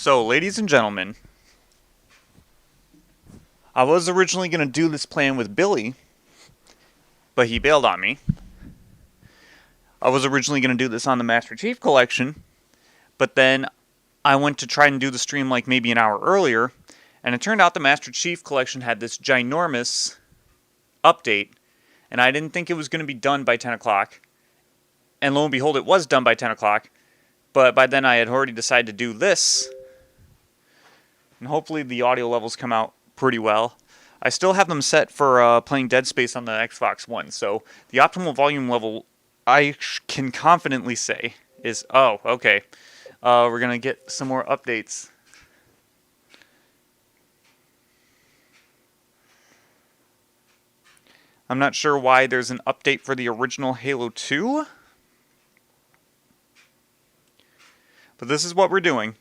So, ladies and gentlemen, I was originally going to do this plan with Billy, but he bailed on me. I was originally going to do this on the Master Chief Collection, but then I went to try and do the stream like maybe an hour earlier, and it turned out the Master Chief Collection had this ginormous update, and I didn't think it was going to be done by 10 o'clock. And lo and behold, it was done by 10 o'clock, but by then I had already decided to do this, and hopefully the audio levels come out pretty well. I still have them set for playing Dead Space on the Xbox One, so the optimal volume level I can confidently say is, oh, okay, we're going to get some more updates. I'm not sure why there's an update for the original Halo 2, but this is what we're doing.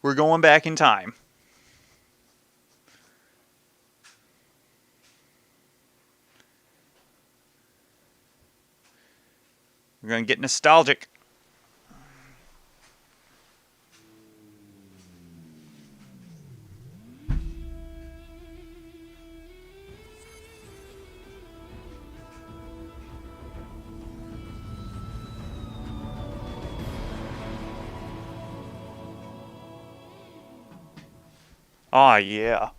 We're going back in time. We're going to get nostalgic. Aw, yeah.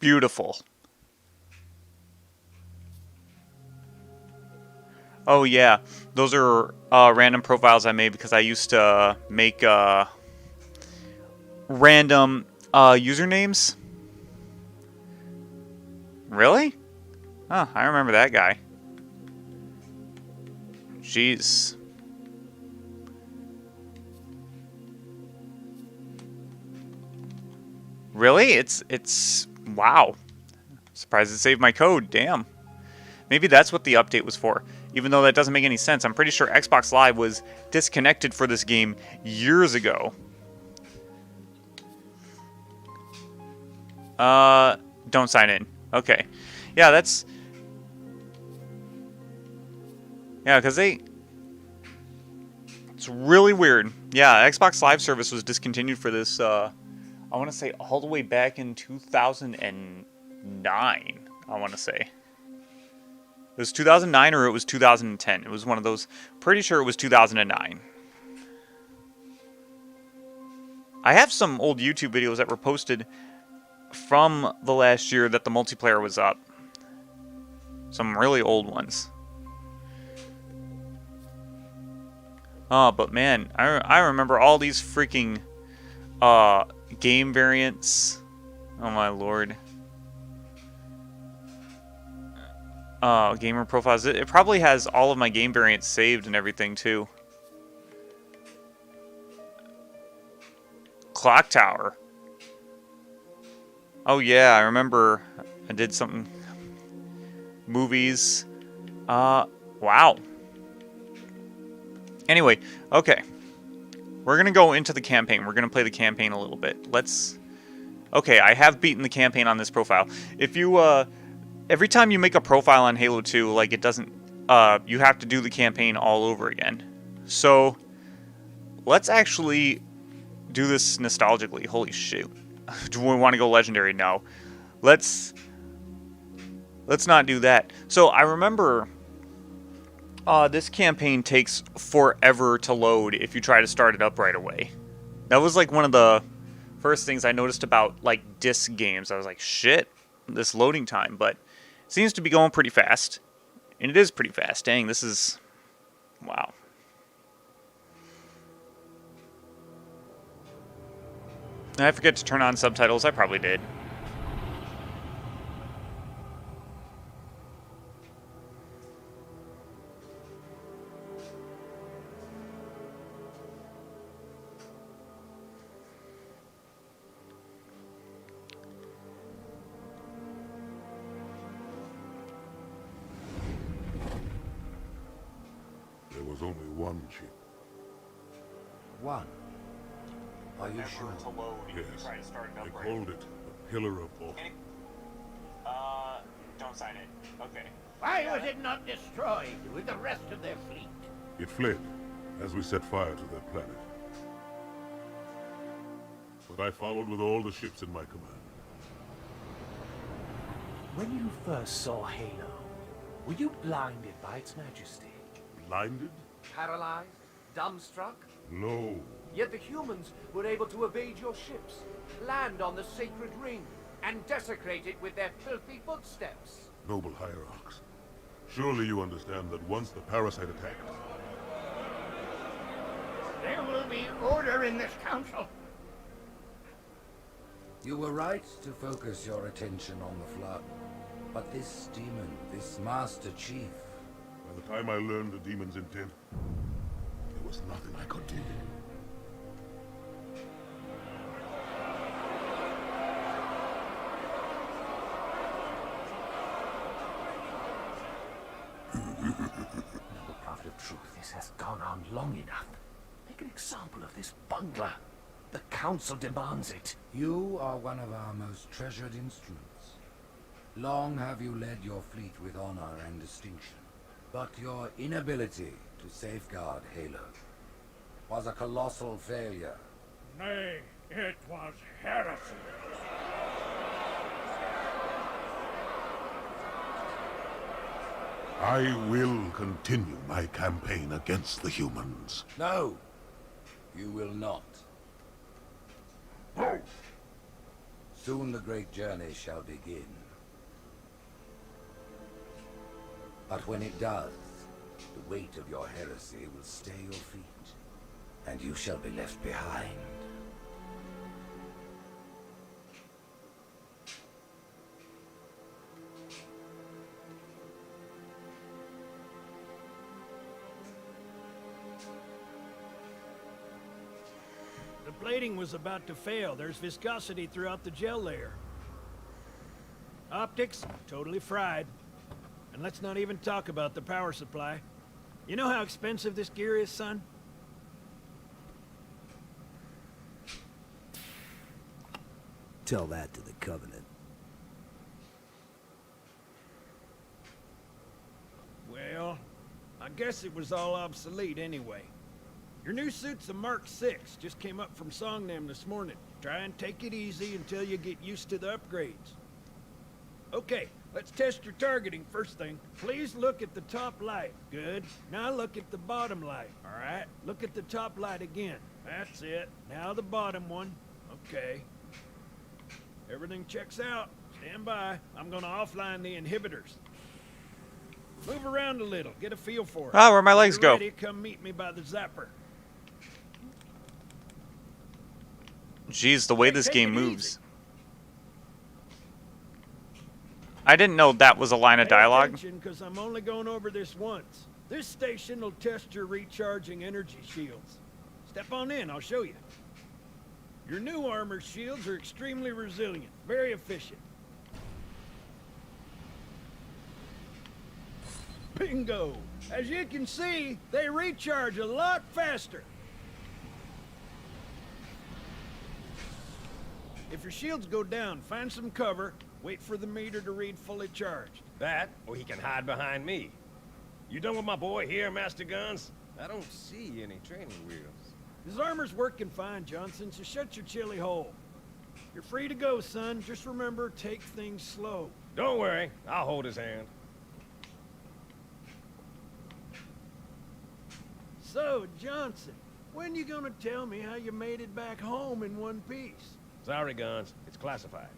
Beautiful. Oh yeah, those are random profiles I made because I used to make random usernames. Really? Oh, I remember that guy. Jeez. Really? It's wow. Surprised it saved my code. Damn. Maybe that's what the update was for. Even though that doesn't make any sense. I'm pretty sure Xbox Live was disconnected for this game years ago. Don't sign in. Okay. Yeah, that's... Yeah, because they... It's really weird. Yeah, Xbox Live service was discontinued for this, I want to say all the way back in 2009, I want to say. It was 2009 or it was 2010. It was one of those. Pretty sure it was 2009. I have some old YouTube videos that were posted from the last year that the multiplayer was up. Some really old ones. Oh, but man, I remember all these freaking game variants. Oh my lord. Gamer profiles. It probably has all of my game variants saved and everything too. Clock Tower. Oh yeah, I remember I did something. Movies. Wow. Anyway, okay. We're gonna go into the campaign. We're gonna play the campaign a little bit. Let's... Okay, I have beaten the campaign on this profile. If you, every time you make a profile on Halo 2, like, it doesn't, you have to do the campaign all over again. So, let's actually do this nostalgically. Holy shoot. Do we want to go legendary? No. Let's not do that. So, I remember, this campaign takes forever to load if you try to start it up right away. That was, like, one of the first things I noticed about, like, disc games. I was like, shit, this loading time. But it seems to be going pretty fast. And it is pretty fast. Dang, this is... Wow. Did I forget to turn on subtitles? I probably did. one ship. One? Are you Whenever sure? to load, you Yes. try to start it They up right. called it the Pillar of Orc. Don't sign it. Okay. Why was it not destroyed with the rest of their fleet? It fled as we set fire to their planet. But I followed with all the ships in my command. When you first saw Halo, were you blinded by its majesty? Blinded? Paralyzed? Dumbstruck? No. Yet the humans were able to evade your ships, land on the sacred ring, and desecrate it with their filthy footsteps. Noble Hierarchs. Surely you understand that once the parasite attacked, There will be order in this council. You were right to focus your attention on the Flood. But this demon, this Master Chief... by the time I learned the demon's intent, there was nothing I could do. Noble prophet of truth, this has gone on long enough. Make an example of this bungler. The council demands it. You are one of our most treasured instruments. Long have you led your fleet with honor and distinction. But your inability to safeguard Halo was a colossal failure. Nay, it was heresy. I will continue my campaign against the humans. No, you will not. Soon the great journey shall begin. But when it does, the weight of your heresy will stay your feet, and you shall be left behind. The plating was about to fail. There's viscosity throughout the gel layer. Optics, totally fried. And let's not even talk about the power supply. You know how expensive this gear is, son? Tell that to the Covenant. Well, I guess it was all obsolete anyway. Your new suit's a Mark 6. Just came up from Songnam this morning. Try and take it easy until you get used to the upgrades. Okay, let's test your targeting first thing. Please look at the top light. Good. Now look at the bottom light. All right, look at the top light again. That's it. Now the bottom one. Okay. Everything checks out. Stand by. I'm gonna offline the inhibitors. Move around a little. Get a feel for it. Ah, where'd my When legs you're go? ready, come meet me by the zapper. Jeez, the way Hey, this take game it moves. easy. I didn't know that was a line of dialogue. Because I'm only going over this once. This station will test your recharging energy shields. Step on in, I'll show you. Your new armor shields are extremely resilient, very efficient. Bingo! As you can see, they recharge a lot faster. If your shields go down, find some cover, wait for the meter to read fully charged. That, or he can hide behind me. You done with my boy here, Master Guns? I don't see any training wheels. His armor's working fine, Johnson, so shut your chilly hole. You're free to go, son. Just remember, take things slow. Don't worry, I'll hold his hand. So, Johnson, when you gonna tell me how you made it back home in one piece? Sorry, Guns, it's classified.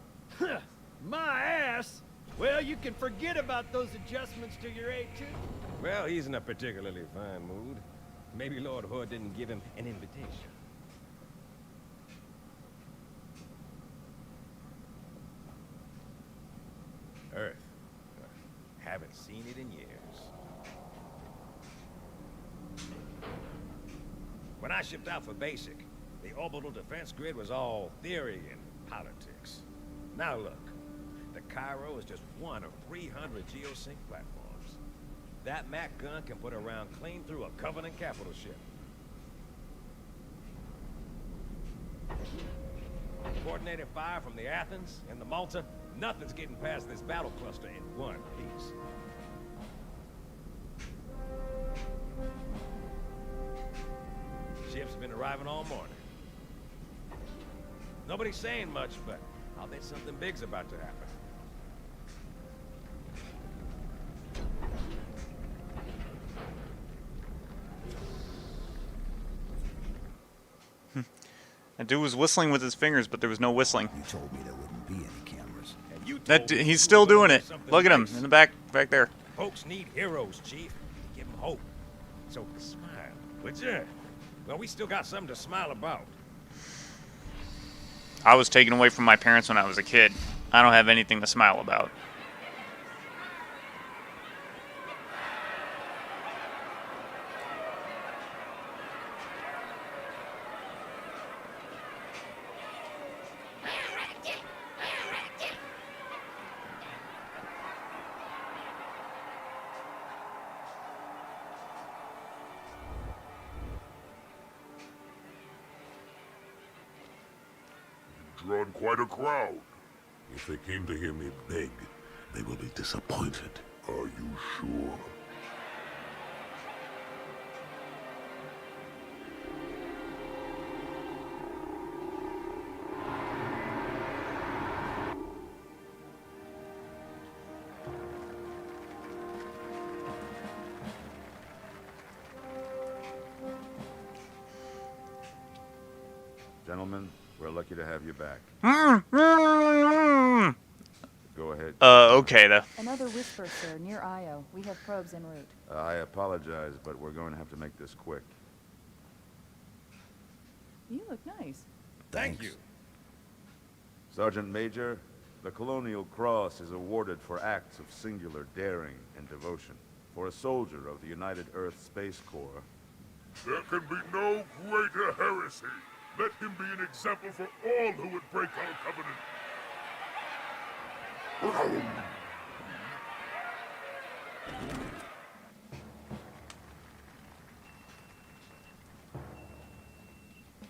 My ass! Well, you can forget about those adjustments to your A2. Well, he's in a particularly fine mood. Maybe Lord Hood didn't give him an invitation. Earth. Haven't seen it in years. When I shipped out for basic, the orbital defense grid was all theory and politics. Now look, the Cairo is just one of 300 geosync platforms. That Mac gun can put a round clean through a Covenant capital ship. Coordinated fire from the Athens and the Malta. Nothing's getting past this battle cluster in one piece. Ships have been arriving all morning. Nobody's saying much, but I'll bet something big's about to happen. That dude was whistling with his fingers, but there was no whistling. You told me there wouldn't be any cameras. And you That told me he's you still were gonna doing do it. something Look at him nice. in the back there. Folks need heroes, Chief. Give them hope. So smile, would you? Well, we still got something to smile about. I was taken away from my parents when I was a kid. I don't have anything to smile about. Drawn quite a crowd. If they came to hear me beg, they will be disappointed. Are you sure? Gentlemen, we're lucky to have you back. Go ahead. Okay, though. Another whisper, sir, near Io. We have probes en route. I apologize, but we're going to have to make this quick. You look nice. Thank you. Sergeant Major, the Colonial Cross is awarded for acts of singular daring and devotion. For a soldier of the United Earth Space Corps. There can be no greater heresy. Let him be an example for all who would break our covenant.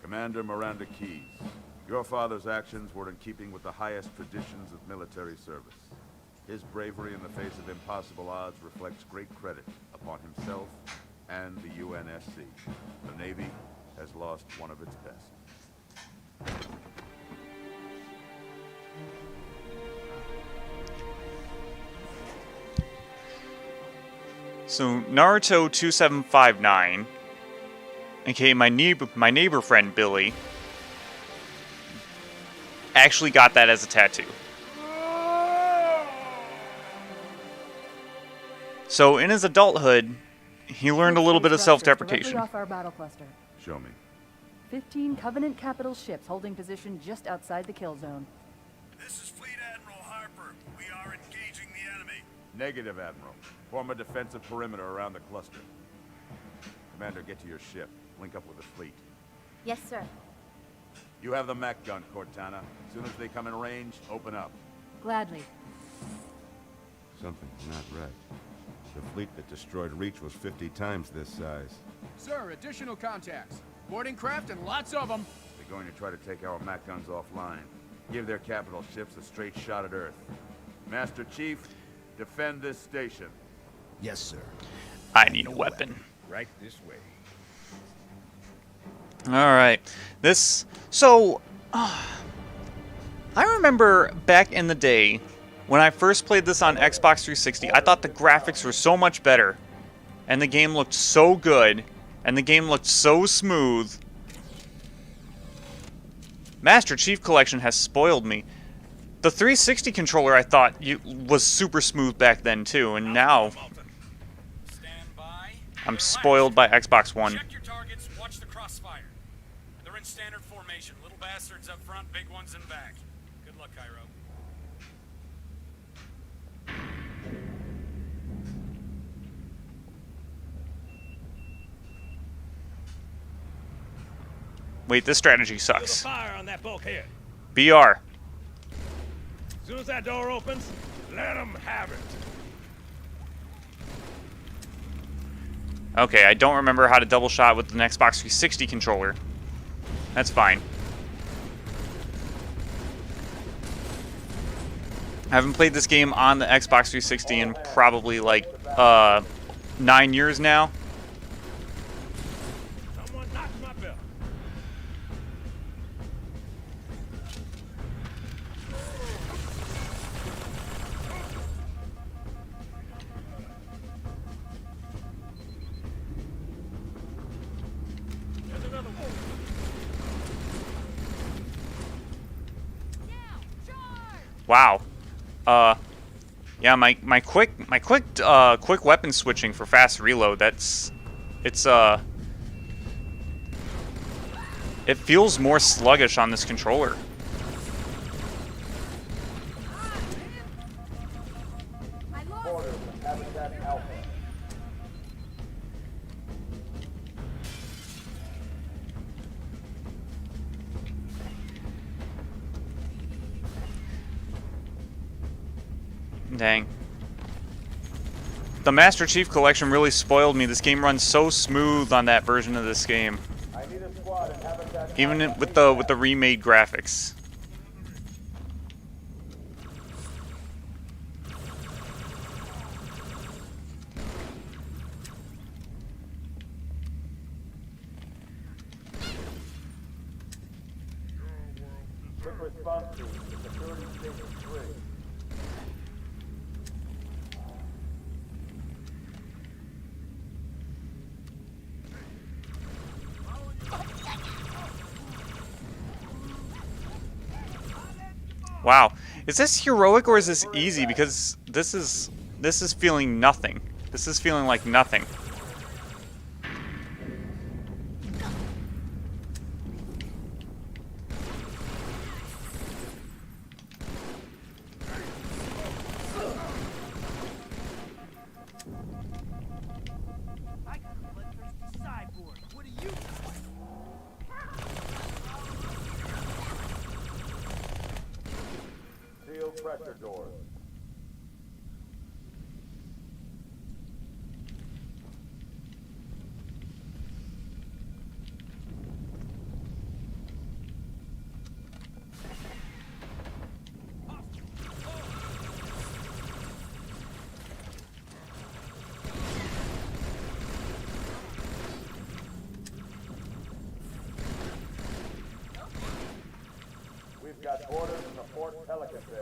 Commander Miranda Keyes, your father's actions were in keeping with the highest traditions of military service. His bravery in the face of impossible odds reflects great credit upon himself and the UNSC. The Navy has lost one of its best. So Naruto 2759, aka my neighbor friend Billy, actually got that as a tattoo. So in his adulthood, he learned a little bit of Directly self-deprecation. off our battle cluster. Show me. 15 Covenant capital ships holding position just outside the kill zone. This is Fleet Admiral Harper. We are engaging the enemy. Negative, Admiral. Form a defensive perimeter around the cluster. Commander, get to your ship. Link up with the fleet. Yes, sir. You have the Mac gun, Cortana. As soon as they come in range, open up. Gladly. Something's not right. The fleet that destroyed Reach was 50 times this size. Sir, additional contacts. Boarding craft and lots of them. They're going to try to take our Mac guns offline. Give their capital ships a straight shot at Earth. Master Chief, defend this station. Yes, sir. I need a weapon. Right this way. Alright. So, I remember back in the day, when I first played this on Xbox 360, I thought the graphics were so much better, and the game looked so good, and the game looked so smooth. Master Chief Collection has spoiled me. The 360 controller I thought was super smooth back then too, and now I'm spoiled by Xbox One. Check your targets, watch the crossfire. They're in standard formation. Little bastards up front, big ones in back. Good luck, Cairo. Wait, this strategy Feel the sucks. fire on that bulkhead. BR. As soon as that door opens, let them have it. Okay, I don't remember how to double shot with an Xbox 360 controller. That's fine. I haven't played this game on the Xbox 360 in probably like 9 years now. Someone knocked my bell. There's another one. Wow. Yeah, my quick weapon switching for fast reload, it feels more sluggish on this controller. Dang. The Master Chief Collection really spoiled me. This game runs so smooth on that version of this game. Even with the remade graphics. Quick response team to security station 3. Wow. Is this heroic or is this easy? Because this is feeling nothing. This is feeling like nothing. Seal pressure doors. We've got orders from the Fort Pelican Bay.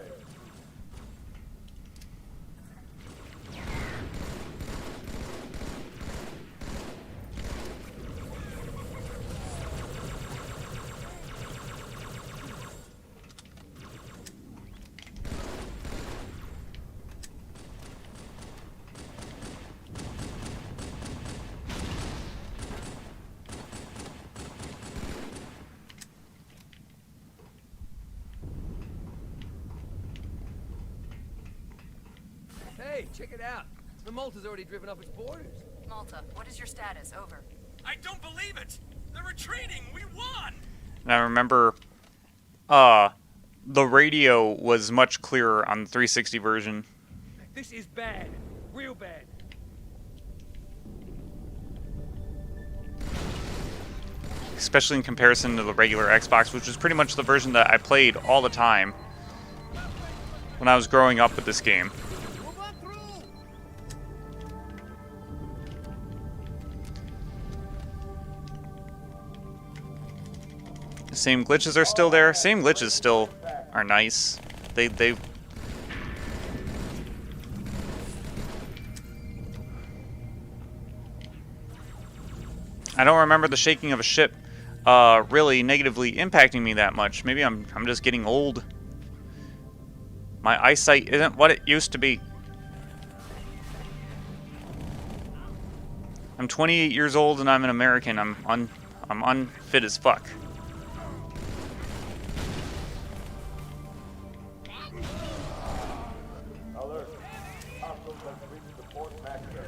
Hey, check it out. The Malta's already driven up its borders. Malta, what is your status? Over. I don't believe it! They're retreating! We won! And I remember the radio was much clearer on the 360 version. This is bad. Real bad. Especially in comparison to the regular Xbox, which was pretty much the version that I played all the time when I was growing up with this game. The same glitches are still there. Same glitches still are nice. They I don't remember the shaking of a ship really negatively impacting me that much. Maybe I'm just getting old. My eyesight isn't what it used to be. I'm 28 years old and I'm an American. I'm unfit as fuck. Alert. Hostiles have reached the Fort Mac area.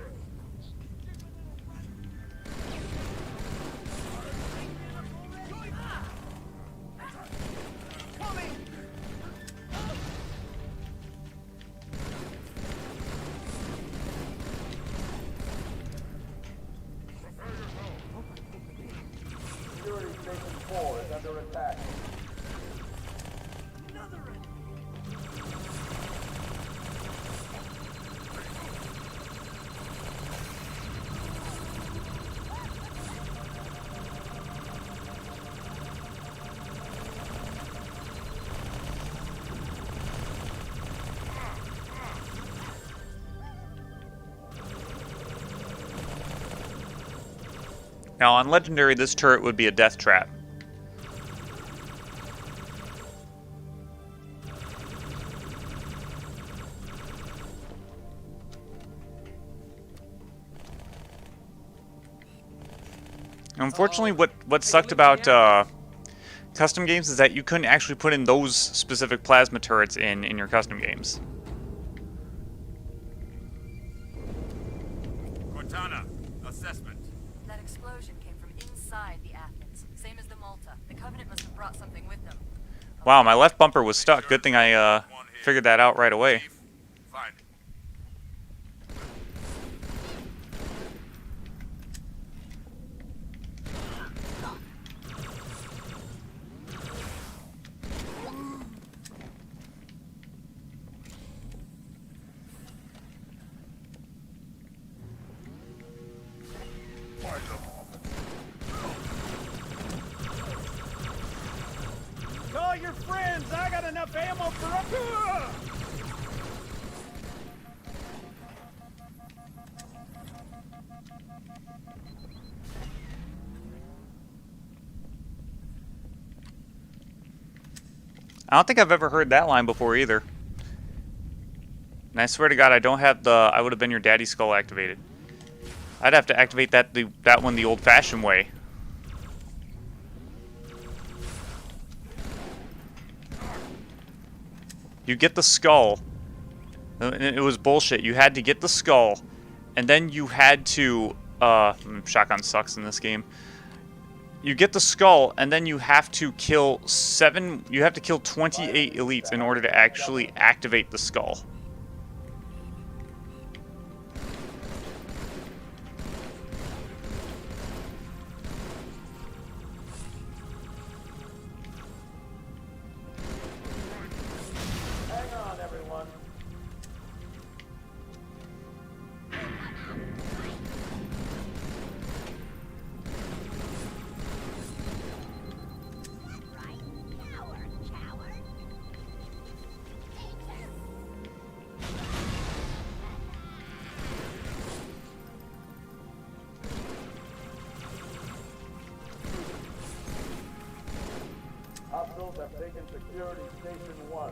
Now on Legendary, this turret would be a death trap. Unfortunately, what sucked about custom games is that you couldn't actually put in those specific plasma turrets in your custom games. Cortana, assessment. That explosion came from inside the Athens, same as the Malta. The Covenant must have brought something with them. Wow, my left bumper was stuck. Good thing I figured that out right away. Find it. Call your friends. I got enough ammo for a... I don't think I've ever heard that line before either. And I swear to God, I don't have the I would have been your daddy skull activated. I'd have to activate that one the old-fashioned way. You get the skull. It was bullshit. You had to get the skull, and then you had to shotgun sucks in this game. You get the skull, and then you have to kill 28 elites in order to actually activate the skull. Hang on, everyone. Hostiles have taken security station 1.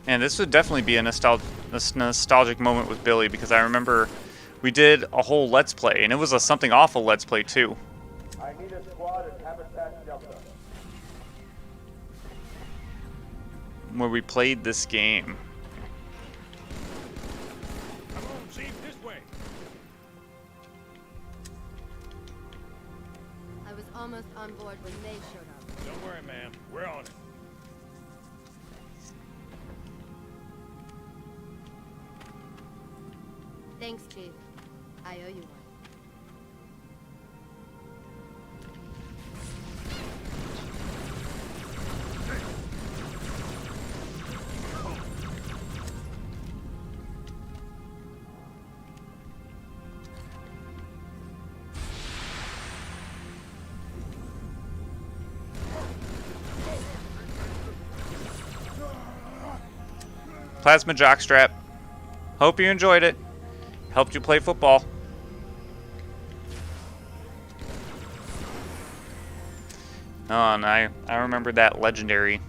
And this would definitely be a nostalgic moment with Billy, because I remember we did a whole Let's Play, and it was a Something Awful Let's Play too, I need a squad at Habitat Delta. where we played this game. Come on, Chief, this way. I was almost on board when they showed up. Don't worry, ma'am. We're on it. Thanks, Chief. I owe you one. Plasma jockstrap. Hope you enjoyed it. Helped you play football. Oh, and I remember that legendary.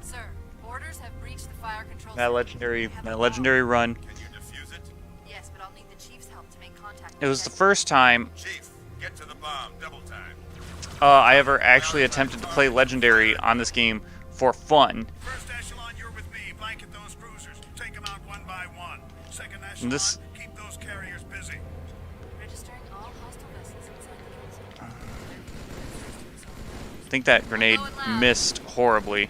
Sir, orders have breached the fire control That legendary run. Can you defuse it? Yes, but I'll need the Chief's help to make contact. It was the first time Chief, get to the bomb. Double time. I ever actually attempted to play legendary on this game for fun. First echelon, you're with me. Blanket those cruisers. Take them out one by one. Second echelon, This- keep those carriers busy. Registering all hostile vessels inside the council. I think that grenade missed horribly.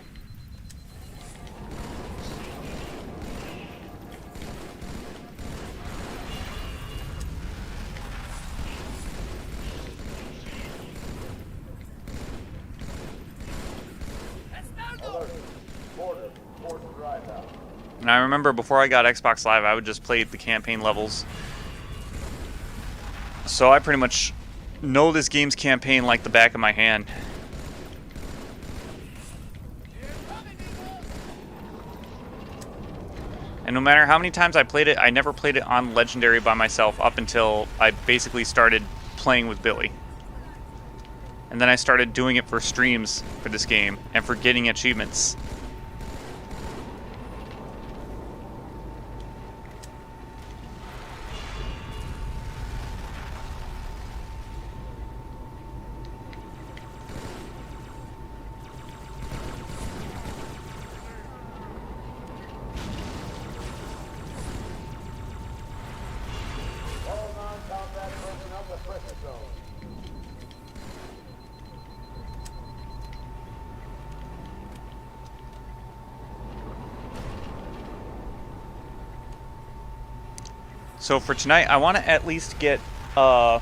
Alert. Order. Force drive out. And I remember before I got Xbox Live, I would just play the campaign levels. So I pretty much know this game's campaign like the back of my hand. And no matter how many times I played it, I never played it on Legendary by myself up until I basically started playing with Billy. And then I started doing it for streams for this game and for getting achievements. So for tonight, I want to at least get through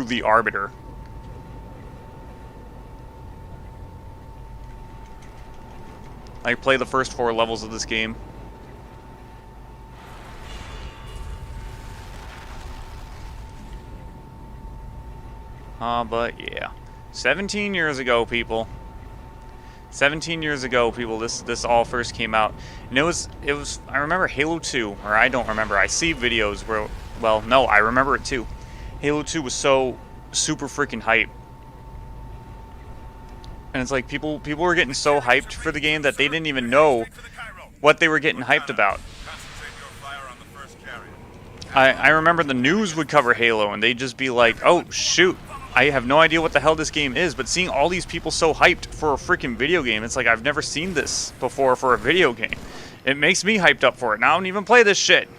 the Arbiter. Like, play the first 4 levels of this game. But yeah. 17 years ago, people. 17 years ago, people, this all first came out. And it was, I remember Halo 2, or I don't remember, I see videos where, well, no, I remember it too. Halo 2 was so super freaking hype. And it's like, people were getting so hyped for the game that they didn't even know what they were getting hyped about. I remember the news would cover Halo, and they'd just be like, oh, shoot. I have no idea what the hell this game is, but seeing all these people so hyped for a freaking video game, it's like I've never seen this before for a video game. It makes me hyped up for it. Now I don't even play this shit.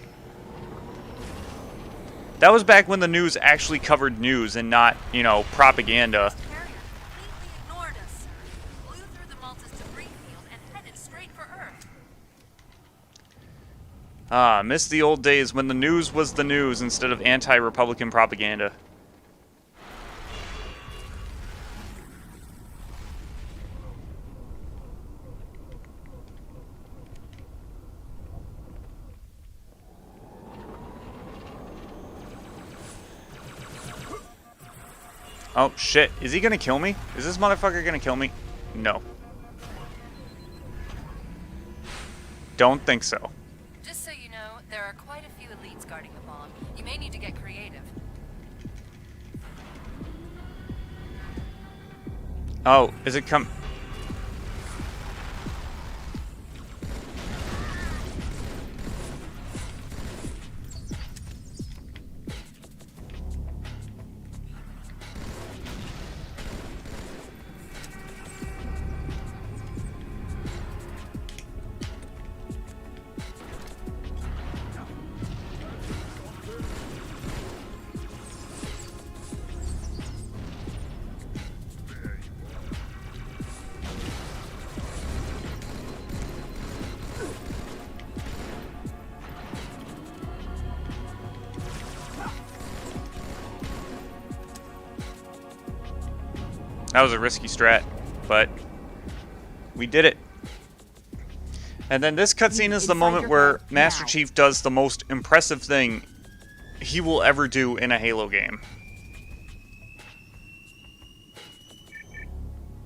That was back when the news actually covered news and not, you know, propaganda. Ah, missed the old days when the news was the news instead of anti-Republican propaganda. Oh, shit. Is he gonna kill me? Is this motherfucker gonna kill me? No. Don't think so. Just so you know, there are quite a few elites guarding the bomb. You may need to get creative. Oh, is it come... That was a risky strat, but we did it. And then this cutscene is the moment where Master Chief does the most impressive thing he will ever do in a Halo game.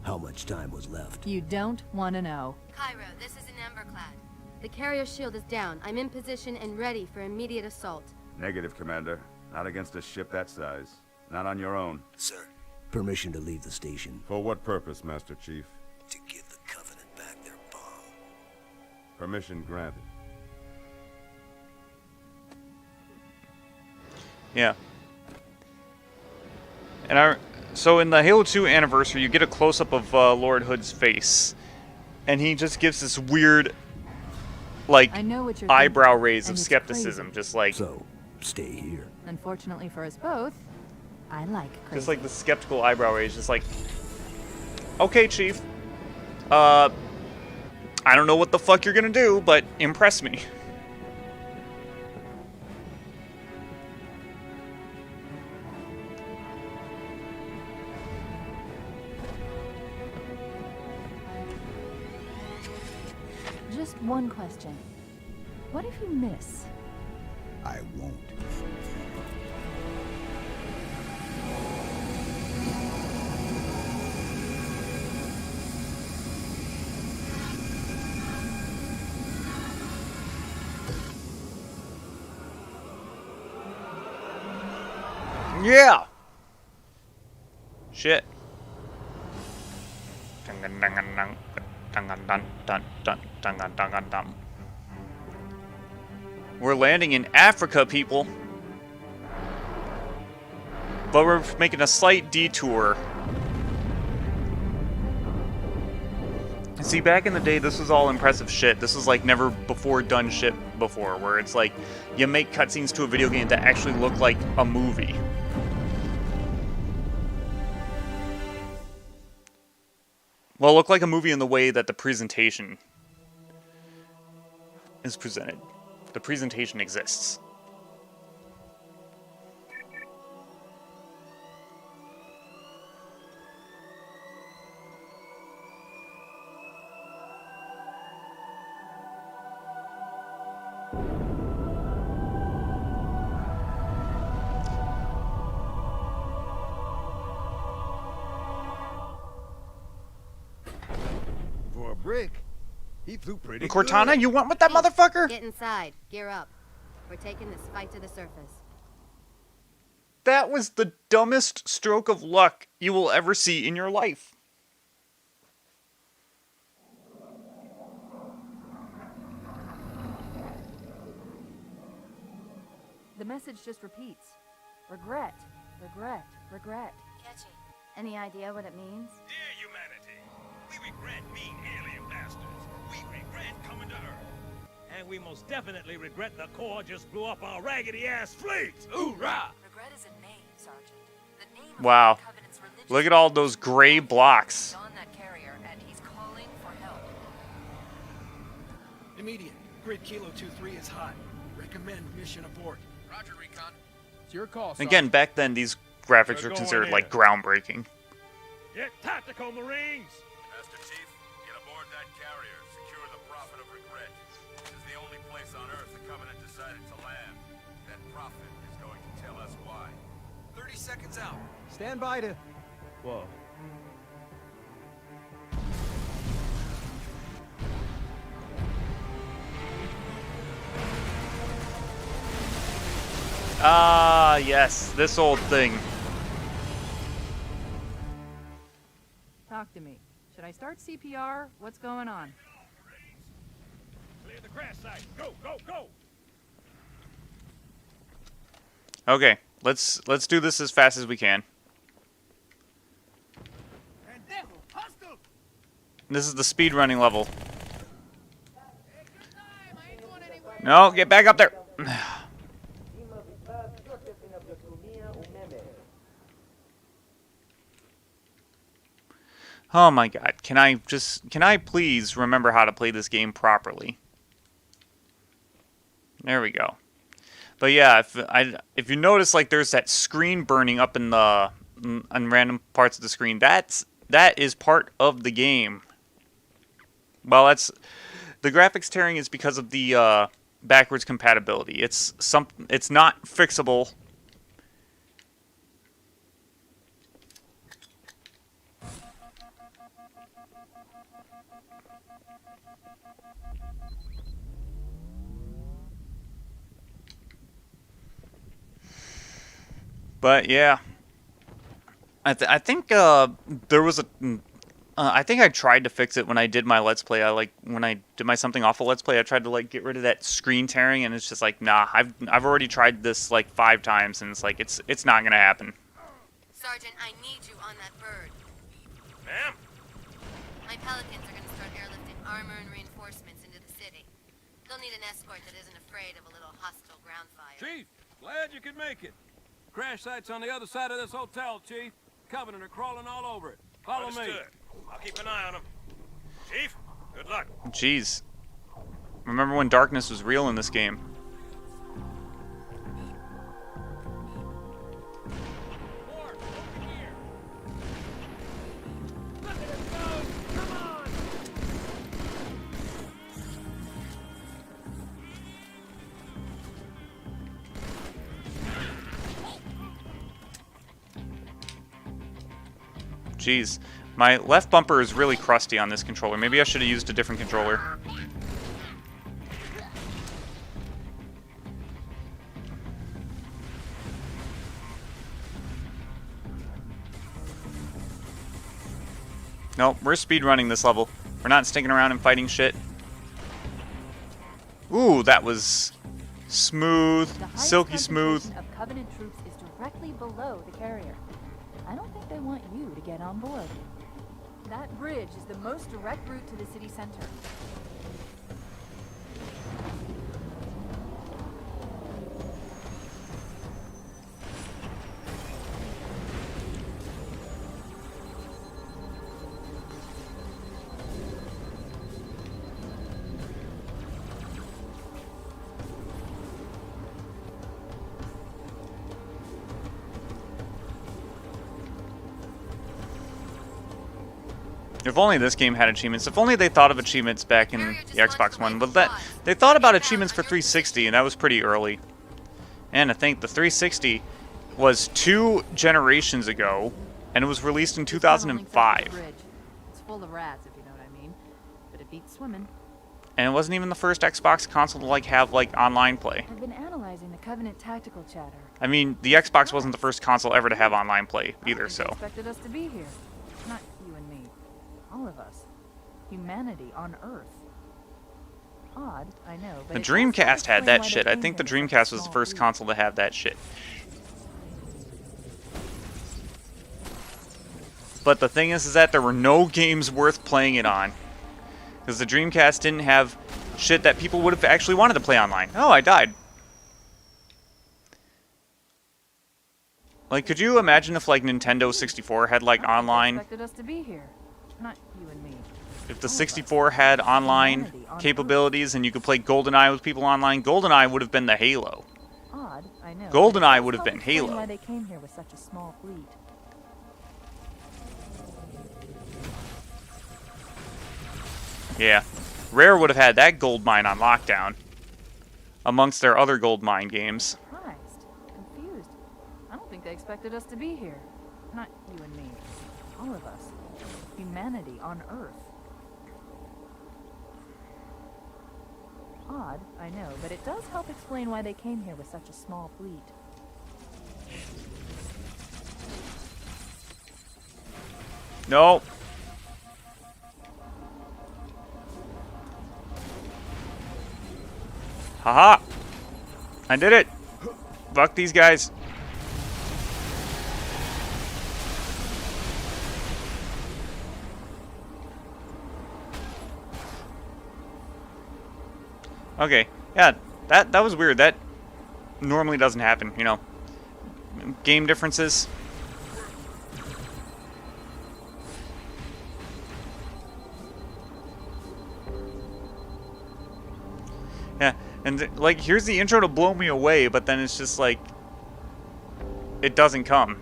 How much time was left? You don't want to know. Cairo, this is an Emberclad. The carrier shield is down. I'm in position and ready for immediate assault. Negative, Commander. Not against a ship that size. Not on your own. Sir, permission to leave the station. For what purpose, Master Chief? To give the Covenant back their bomb. Permission granted. Yeah. And so in the Halo 2 anniversary, you get a close-up of Lord Hood's face. And he just gives this weird, like, eyebrow raise of skepticism, just like... So, stay here. Unfortunately for us both, I like crazy. Just like the skeptical eyebrow raise, just like... Okay, Chief. I don't know what the fuck you're gonna do, but impress me. Just one question. What if you miss? I won't. Yeah! Shit. We're landing in Africa, people. But we're making a slight detour. See, back in the day, this was all impressive shit. This was like never before done shit before, where it's like you make cutscenes to a video game that actually look like a movie. Well, look like a movie in the way that the presentation is presented. The presentation exists. For a brick, he flew pretty good. Cortana, you went with that motherfucker? Get inside. Gear up. We're taking this fight to the surface. That was the dumbest stroke of luck you will ever see in your life. The message just repeats. Regret, regret, regret. Catchy. Any idea what it means? Dear humanity, we regret being alien bastards. We regret coming to Earth. And we most definitely regret the Corps just blew up our raggedy-ass fleet. Hoorah! Regret is a name, Sergeant. The name Wow. of the Covenant's religious Look at all those gray blocks. on that carrier, and he's calling for help. Immediate. Grid Kilo 23 is hot. Recommend mission abort. Roger, Recon. It's your call, Again, back then, these graphics were considered like groundbreaking. Get tactical, Marines! Master Chief, get aboard that carrier. Secure the Prophet of Regret. This is the only place on Earth the Covenant decided to land. That Prophet is going to tell us why. 30 seconds out. Stand by to... Whoa. Ah, yes, this old thing. Talk to me. Should I start CPR? What's going on? Clear the crash site. Go, go, go! Okay, let's do this as fast as we can. This is the speed running level. No, get back up there. Oh my god, can I please remember how to play this game properly? There we go. But yeah, if you notice, like, there's that screen burning up in the on random parts of the screen, that is part of the game. Well, that's the graphics tearing is because of the backwards compatibility. It's not fixable. But yeah, I think there was a. I think I tried to fix it when I did my Let's Play. When I did my Something Awful Let's Play, I tried to like get rid of that screen tearing, and it's just like, nah. I've already tried this like 5 times, and it's like it's not gonna happen. Sergeant, I need you on that bird. Ma'am? My Pelicans are gonna start airlifting armor and reinforcements into the city. They'll need an escort that isn't afraid of a little hostile ground fire. Chief, glad you could make it. Crash site's on the other side of this hotel, Chief. Covenant are crawling all over it. Follow me. Understood. I'll keep an eye on them. Chief, good luck. Jeez. Remember when darkness was real in this game? Jeez. My left bumper is really crusty on this controller. Maybe I should have used a different controller. Nope, we're speedrunning this level. We're not sticking around and fighting shit. Ooh, that was smooth, silky smooth. The of Covenant troops is directly below the carrier. I don't think they want you to get on board. That bridge is the most direct route to the city center. If only this game had achievements. If only they thought of achievements back in the Xbox One. But that they thought about achievements for 360, and that was pretty early. And I think the 360 was 2 generations ago, and it was released in 2005. It's full of rats, if you know what I mean. But it beats swimming. And it wasn't even the first Xbox console to have online play. I've been analyzing the Covenant tactical chatter. I mean, the Xbox wasn't the first console ever to have online play either, so. They expected us to be here. Not you and me. All of us. Humanity on Earth. Odd, I know, but the Dreamcast had that shit. I think the Dreamcast was the first console to have that shit. But the thing is that there were no games worth playing it on. Because the Dreamcast didn't have shit that people would have actually wanted to play online. Oh, I died. Like, could you imagine if, like, Nintendo 64 had, like, online? Expected us to be here. Not you and me. If the 64 had online capabilities and you could play GoldenEye with people online, GoldenEye would have been the Halo. Odd, I know. GoldenEye would have been Halo. Why they came here with such a small fleet. Yeah. Rare would have had that gold mine on lockdown. Amongst their other gold mine games. Surprised. Confused. I don't think they expected us to be here. Not you and me. All of us. Humanity on Earth. Odd, I know, but it does help explain why they came here with such a small fleet. No. Haha! I did it! Fuck these guys. Okay, yeah, that was weird. That normally doesn't happen, you know. Game differences. Yeah, and like, here's the intro to blow me away, but then it's just like, it doesn't come.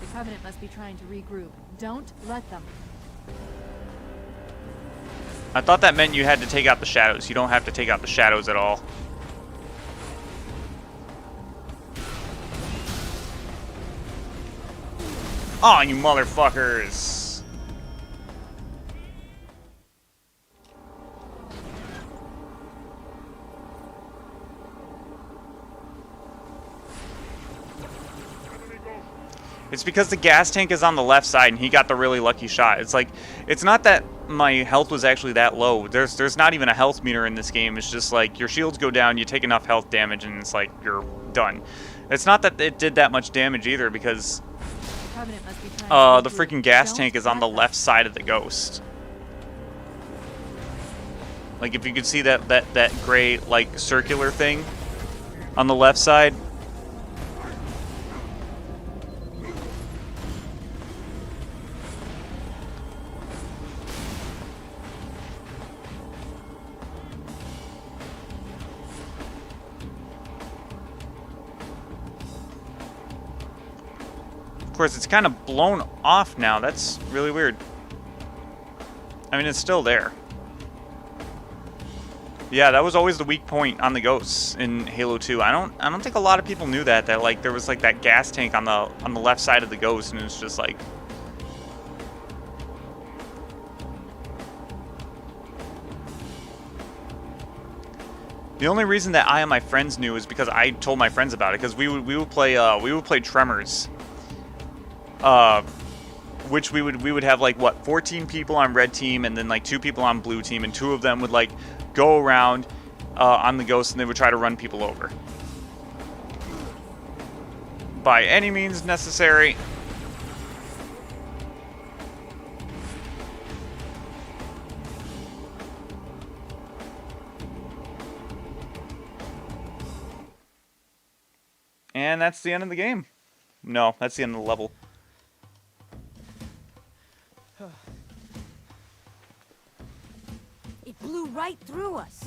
The Covenant must be trying to regroup. Don't let them. I thought that meant you had to take out the shadows. You don't have to take out the shadows at all. Aw, you motherfuckers! It's because the gas tank is on the left side and he got the really lucky shot. It's like, it's not that my health was actually that low. There's not even a health meter in this game. It's just like your shields go down, you take enough health damage, and it's like you're done. It's not that it did that much damage either, because the freaking gas tank is on the left side of the Ghost. Like, if you could see that gray, like, circular thing on the left side. Of course, it's kind of blown off now. That's really weird. I mean, it's still there. Yeah, that was always the weak point on the Ghosts in Halo 2. I don't think a lot of people knew that like there was like that gas tank on the left side of the Ghost, and it's just like, the only reason that I and my friends knew is because I told my friends about it, because we would play Tremors which we would have like what 14 people on red team and then like 2 people on blue team, and 2 of them would like go around on the ghost and they would try to run people over by any means necessary. And that's the end of the game. No, that's the end of the level. It blew right through us.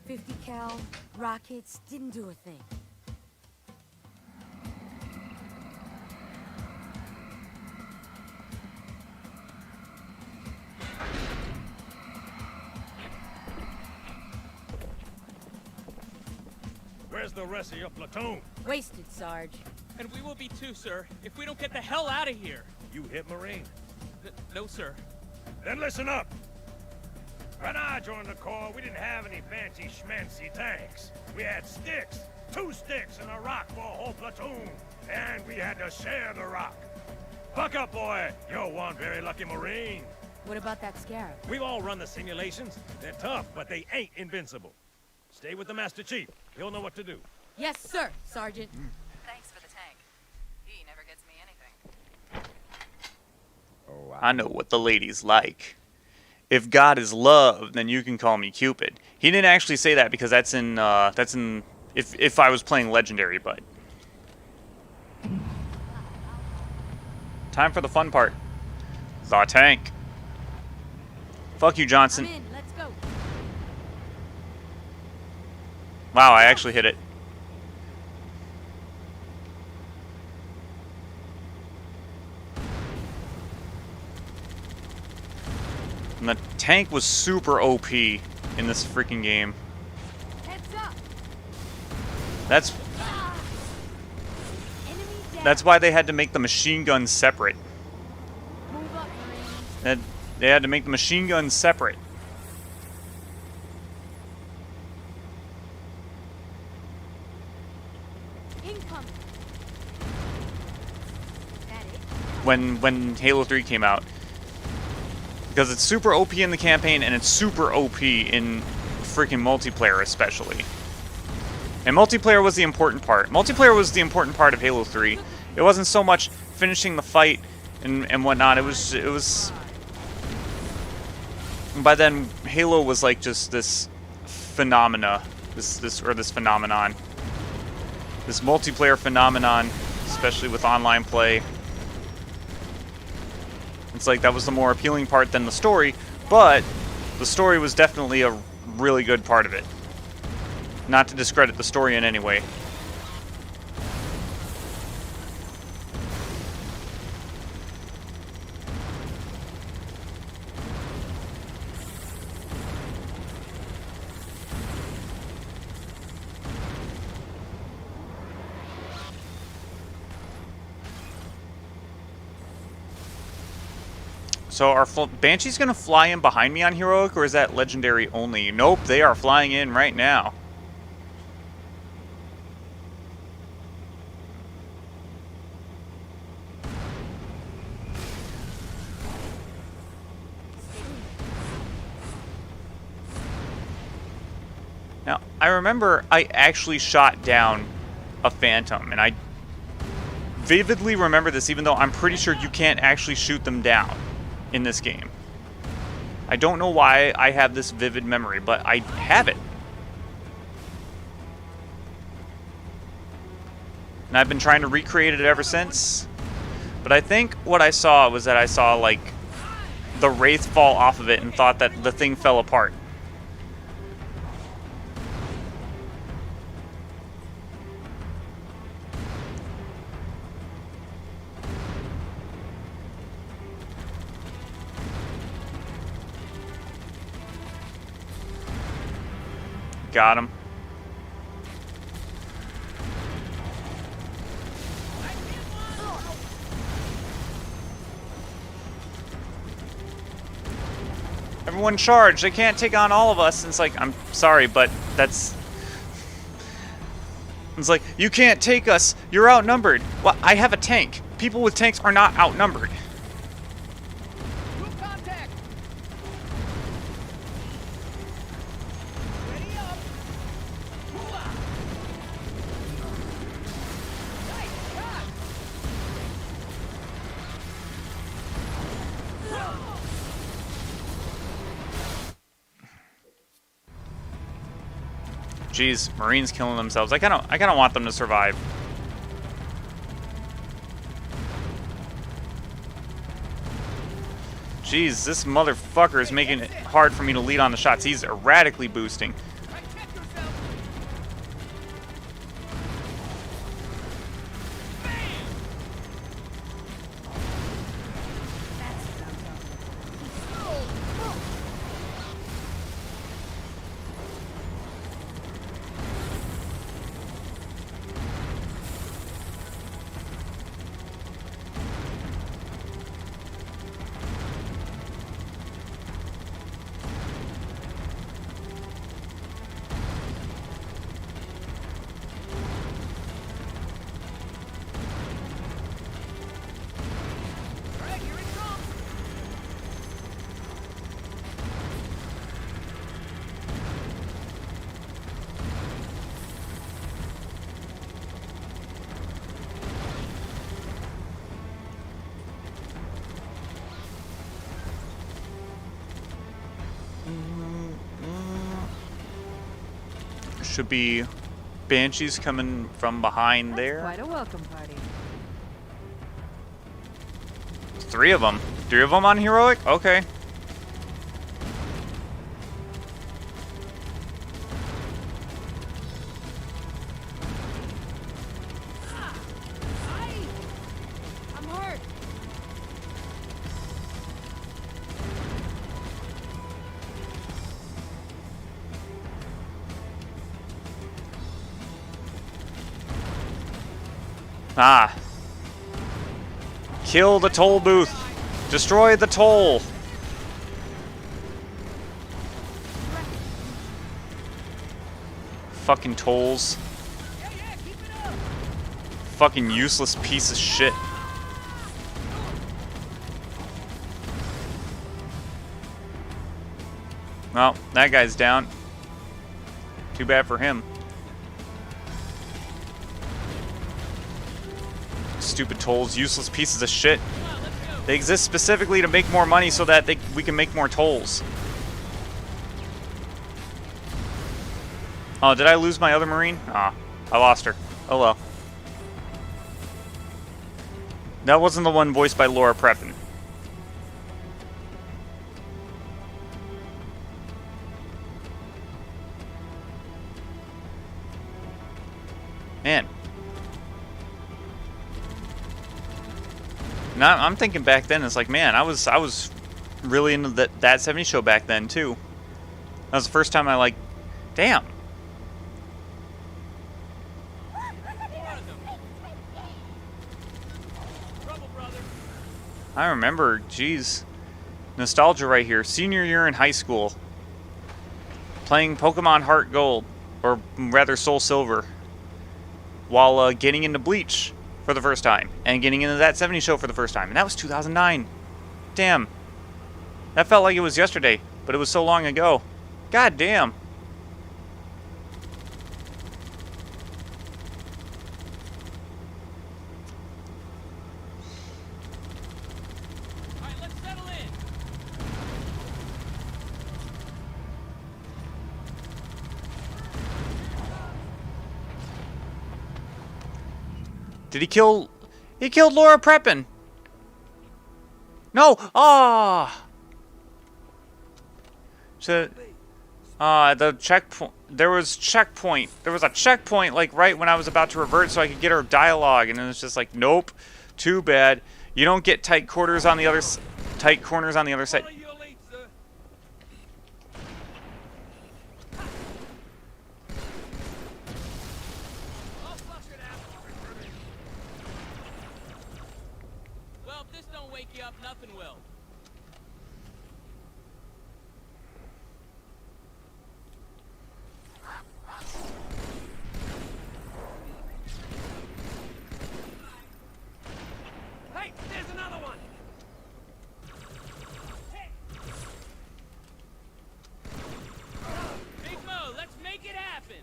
50 cal rockets didn't do a thing. Where's the rest of your platoon? Wasted, Sarge. And we will be too, sir, if we don't get the hell out of here. You hit Marine? No, sir. Then listen up. When I joined the Corps, we didn't have any fancy schmancy tanks. We had sticks. 2 sticks and a rock for a whole platoon. And we had to share the rock. Buck up, boy. You're one very lucky Marine. What about that Scarab? We've all run the simulations. They're tough, but they ain't invincible. Stay with the Master Chief. He'll know what to do. Yes, sir, Sergeant. Thanks for the tank. He never gets me anything. Oh, I know what the ladies like. If God is love, then you can call me Cupid. He didn't actually say that because that's in if I was playing Legendary, but time for the fun part. The tank. Fuck you, Johnson. I'm in. Let's go. Wow, I actually hit it. And the tank was super OP in this freaking game. Heads up. That's why they had to make the machine guns separate. Move up, Marines. They had to make the machine guns separate. Incoming. That it? When Halo 3 came out. Because it's super OP in the campaign and it's super OP in freaking multiplayer especially. And multiplayer was the important part. Multiplayer was the important part of Halo 3. It wasn't so much finishing the fight and whatnot. It was by then Halo was like just this phenomena, this phenomenon. This multiplayer phenomenon, especially with online play. It's like that was the more appealing part than the story, but the story was definitely a really good part of it. Not to discredit the story in any way. So are Banshees going to fly in behind me on Heroic, or is that Legendary only? Nope, they are flying in right now. Now, I remember I actually shot down a Phantom, and I vividly remember this, even though I'm pretty sure you can't actually shoot them down in this game. I don't know why I have this vivid memory, but I have it. And I've been trying to recreate it ever since. But I think what I saw was that I saw, like, the Wraith fall off of it and thought that the thing fell apart. Got him. Everyone charge. They can't take on all of us. And it's like, I'm sorry, but that's... It's like, you can't take us. You're outnumbered. Well, I have a tank. People with tanks are not outnumbered. Jeez, Marines killing themselves. I kind of want them to survive. Jeez, this motherfucker is making it hard for me to lead on the shots. He's erratically boosting. Should be Banshees coming from behind there. Quite a welcome party. 3 of them. 3 of them on heroic? Okay. I'm hurt. Ah. Kill the toll booth. Destroy the toll. Fucking tolls. Fucking useless piece of shit. Well, that guy's down. Too bad for him. Stupid tolls, useless pieces of shit. They exist specifically to make more money so that we can make more tolls. Oh, did I lose my other Marine? Ah, I lost her. Oh well. That wasn't the one voiced by Laura Prepon. Man. Now I'm thinking back then, it's like, man, I was really into that 70 show back then too. That was the first time I like, damn. I remember, geez, nostalgia right here. Senior year in high school, playing Pokemon Heart Gold, or rather Soul Silver, while getting into Bleach for the first time, and getting into that 70 show for the first time, and that was 2009. Damn. That felt like it was yesterday, but it was so long ago. God damn. Alright, let's settle in. Did he kill... He killed Laura Prepon! No! Ah! So, the checkpoint... There was checkpoint. There was a checkpoint, like, right when I was about to revert so I could get her dialogue, and it was just like, nope. Too bad. You don't get tight quarters on the other... Tight corners on the other side. Well, if this don't wake you up, nothing will. Hey, there's another one. Hey. Big Mo, let's make it happen.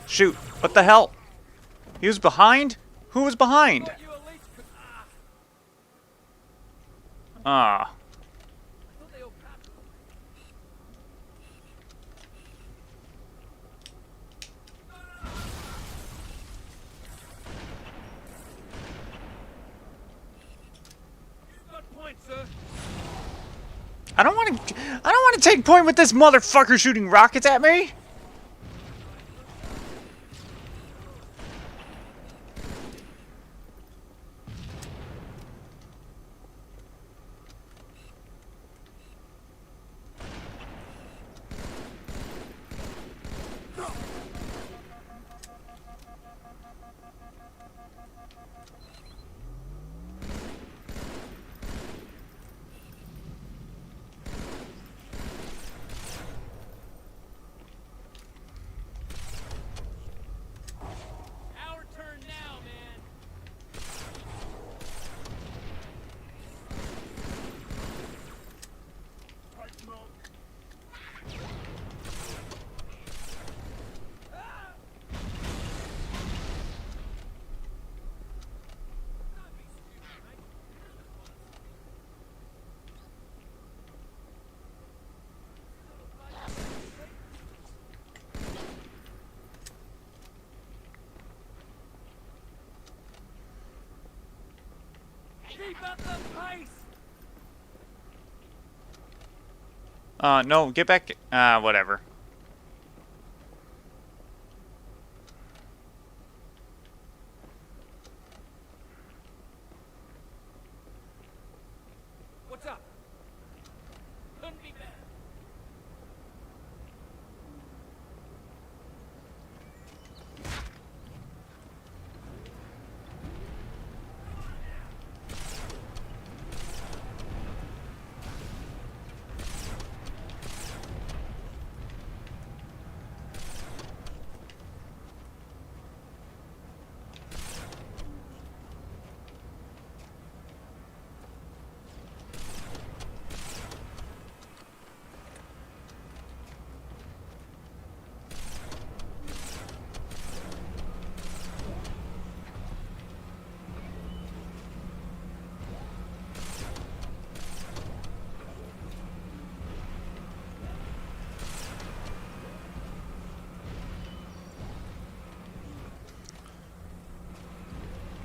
Shoot. What the hell? He was behind? Who was behind? want to take point with this motherfucker shooting rockets at me? Keep up the pace! No, get back. Whatever. What's up? Couldn't be better.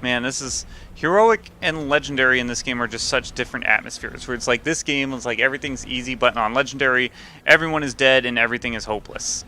Man, this is heroic and legendary in this game are just such different atmospheres. Where it's like this game is like everything's easy, but on legendary, everyone is dead and everything is hopeless.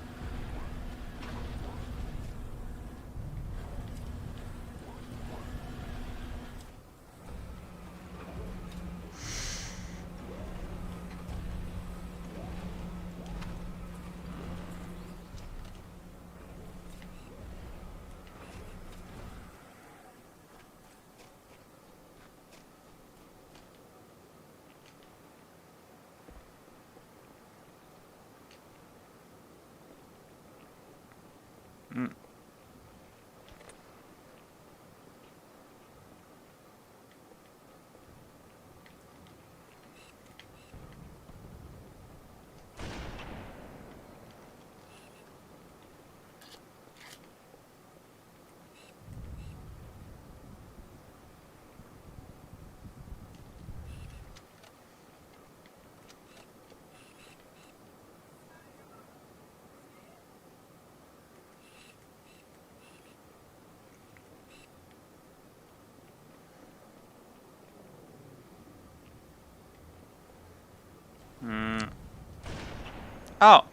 Oh.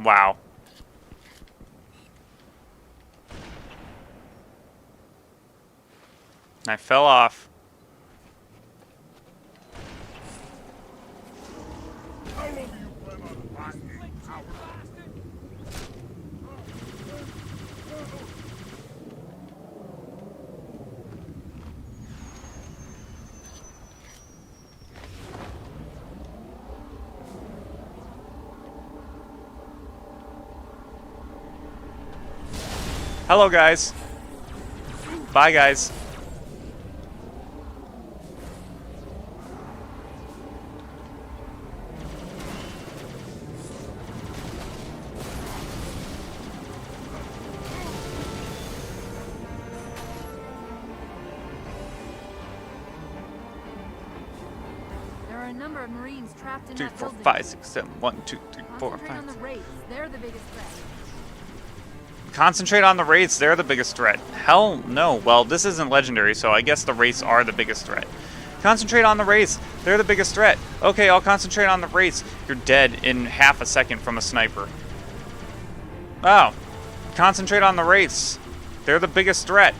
Wow. I fell off. How long do you plan on lasting, coward? Hello, guys. Bye, guys. There are a number of Marines trapped in 3, that 4, building. 5, 6, 7. 1, 2, 3, 4, Concentrate on 5. the Wraiths. They're the biggest threat. Concentrate on the Wraiths. They're the biggest threat. Hell no. Well, this isn't legendary, so I guess the Wraiths are the biggest threat. Concentrate on the Wraiths. They're the biggest threat. Okay, I'll concentrate on the Wraiths. You're dead in half a second from a sniper. Oh. Concentrate on the Wraiths. They're the biggest threat.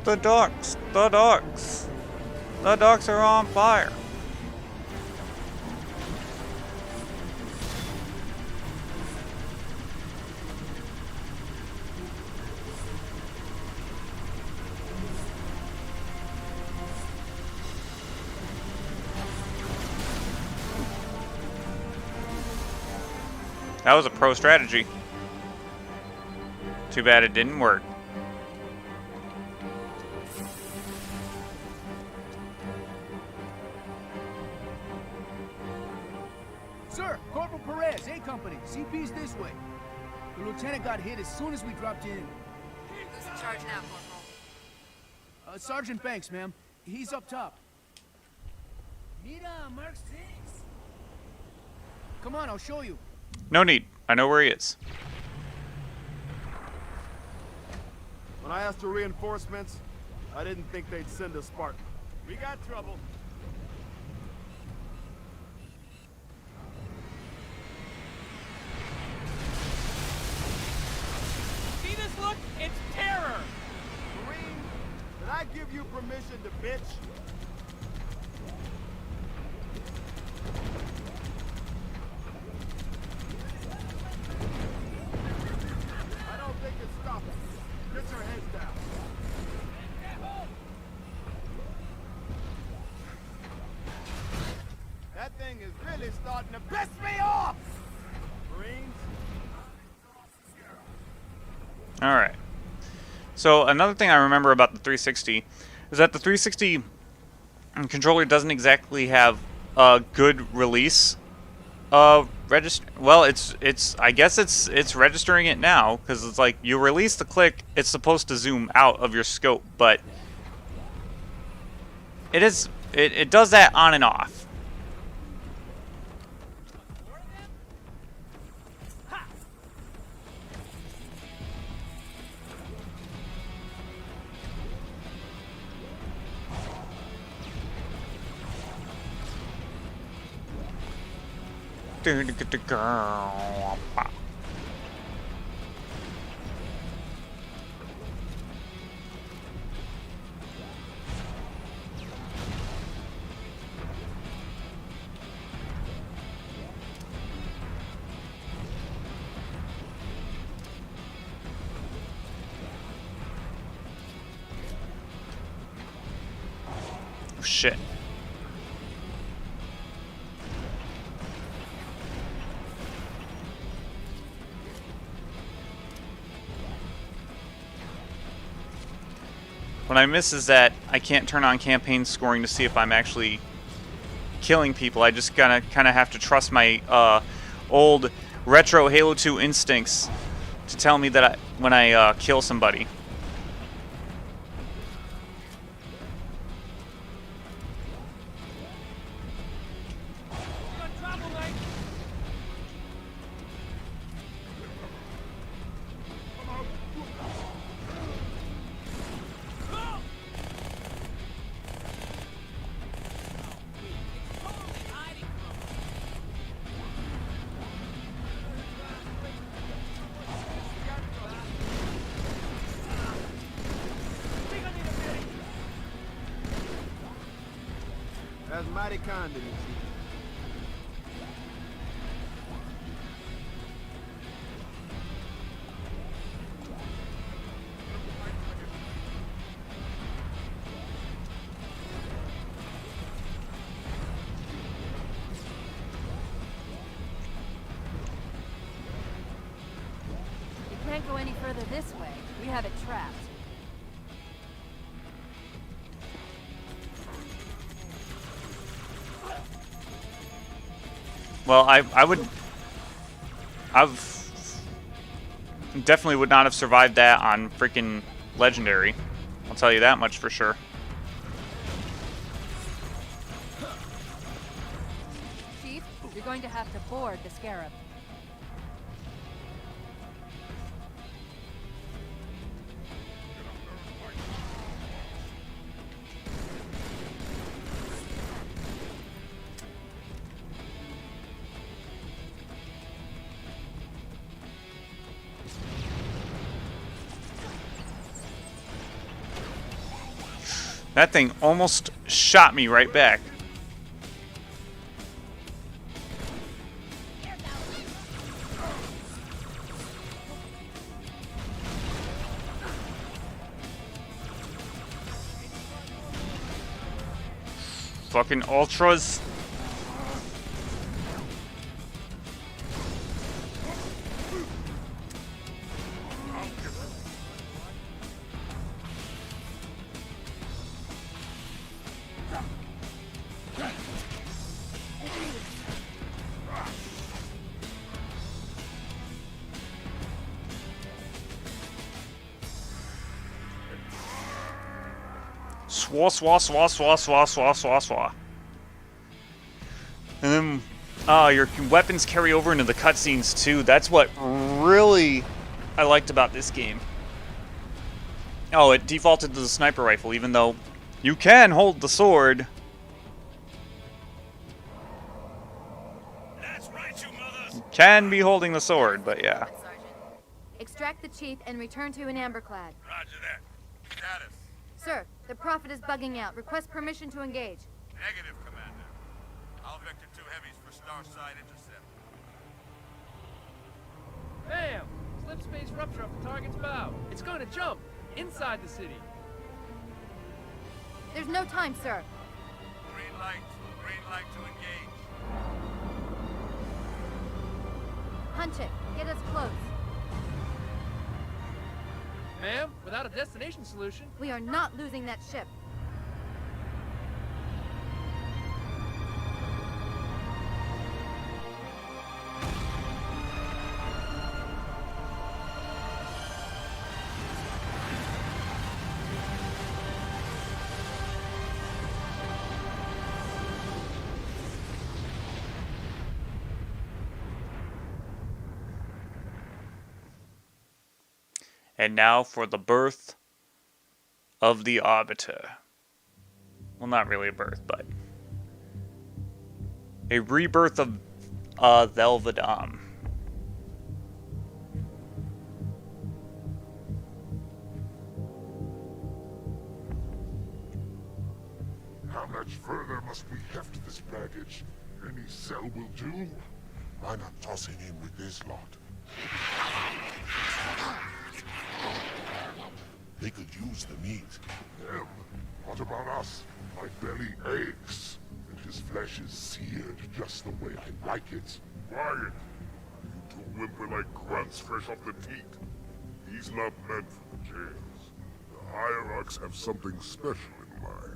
The docks! The docks! The docks are on fire! That was a pro strategy. Too bad it didn't work. Sir, Corporal Perez, A Company. CP's this way. The lieutenant got hit as soon as we dropped in. Who's in charge now, Corporal? Sergeant Banks, ma'am. He's up top. Mira, Mark 6. Come on, I'll show you. No need. I know where he is. When I asked for reinforcements, I didn't think they'd send a Spartan. We got trouble. See this look? It's terror! Marine, did I give you permission to bitch? I don't think it's stopping. Get your heads down. That thing is really starting to piss me off! Marines? Alright. So another thing I remember about the 360 is that the 360 controller doesn't exactly have a good release register. Well, it's I guess it's registering it now, because it's like you release the click, it's supposed to zoom out of your scope, but it does that on and off. Shit. What I miss is that I can't turn on campaign scoring to see if I'm actually killing people. I just kind of have to trust my old retro Halo 2 instincts to tell me that when I kill somebody. That's mighty kind of you, Chief. You can't go any further this way. We have it trapped. Well, I've definitely would not have survived that on freaking Legendary. I'll tell you that much for sure. Chief, you're going to have to board the Scarab. That thing almost shot me right back. Fucking ultras. Swa swa swa swa swa swa swa swa. And then your weapons carry over into the cutscenes too. That's what really I liked about this game. Oh, it defaulted to the sniper rifle, even though you can hold the sword. That's right, you mothers. You can be holding the sword, but yeah. Extract the chief and return to an amberclad. Roger that. Status. Sir, the Prophet is bugging out. Request permission to engage. Negative, Commander. I'll vector 2 heavies for Starside intercept. Bam! Slip space rupture off the target's bow. It's going to jump inside the city. There's no time, sir. Green light to engage. Hunch it. Get us close. Ma'am, without a destination solution. We are not losing that ship. And now for the birth of the Arbiter. Well, not really a birth, but a rebirth of Velvedom. How much further must we heft this baggage? Any cell will do? Why not toss him in with this lot? They could use the meat. Them? What about us? My belly aches, and his flesh is seared just the way I like it. Quiet! You two whimper like grunts fresh off the teat. He's not meant for the jails. The Hierarchs have something special in mind.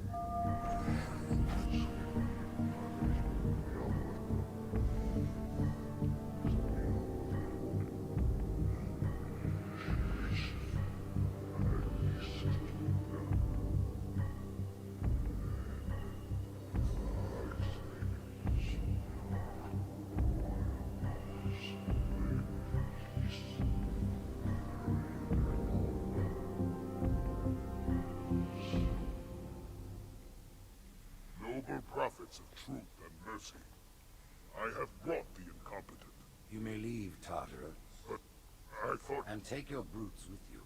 Prophets of truth and mercy, I have brought the incompetent. You may leave, Tartarus. But I thought... And take your brutes with you.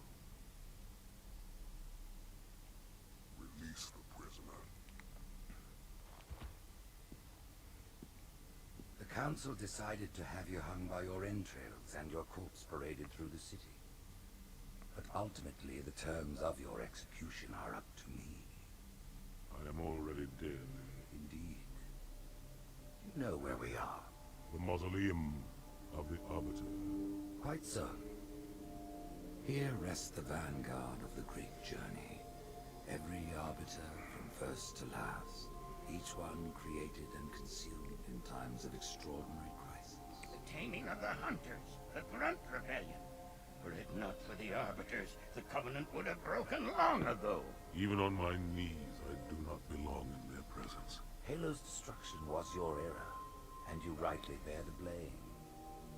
Release the prisoner. Council decided to have you hung by your entrails and your corpse paraded through the city. But ultimately, the terms of your execution are up to me. I am already dead. Indeed. You know where we are. The mausoleum of the Arbiter. Quite so. Here rests the vanguard of the great journey. Every Arbiter from first to last. Each one created and consumed in times of extraordinary crisis. The taming of the Hunters, the Grunt Rebellion. Were it not for the Arbiters, the Covenant would have broken long ago. Even on my knees, I do not belong in their presence. Halo's destruction was your error, and you rightly bear the blame.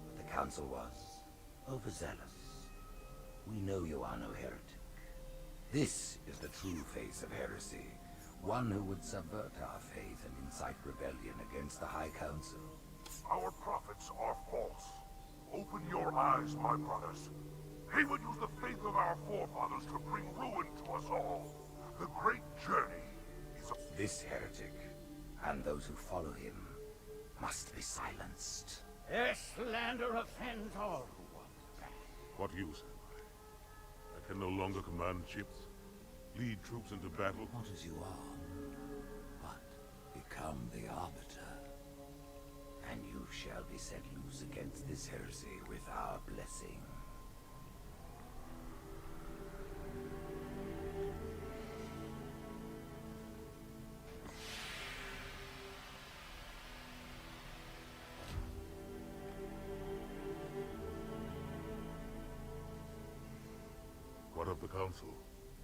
But the Council was overzealous. We know you are no heretic. This is the true face of heresy. One who would subvert our faith and incite rebellion against the High Council. Our prophets are false. Open your eyes, my brothers. They will use the faith of our forefathers to bring ruin to us all. The great journey is a... This heretic, and those who follow him, must be silenced. Their slander offends all who want back. What use am I? I can no longer command ships, lead troops into battle. Not as you are, but become the Arbiter. And you shall be set loose against this heresy with our blessing. What of the Council?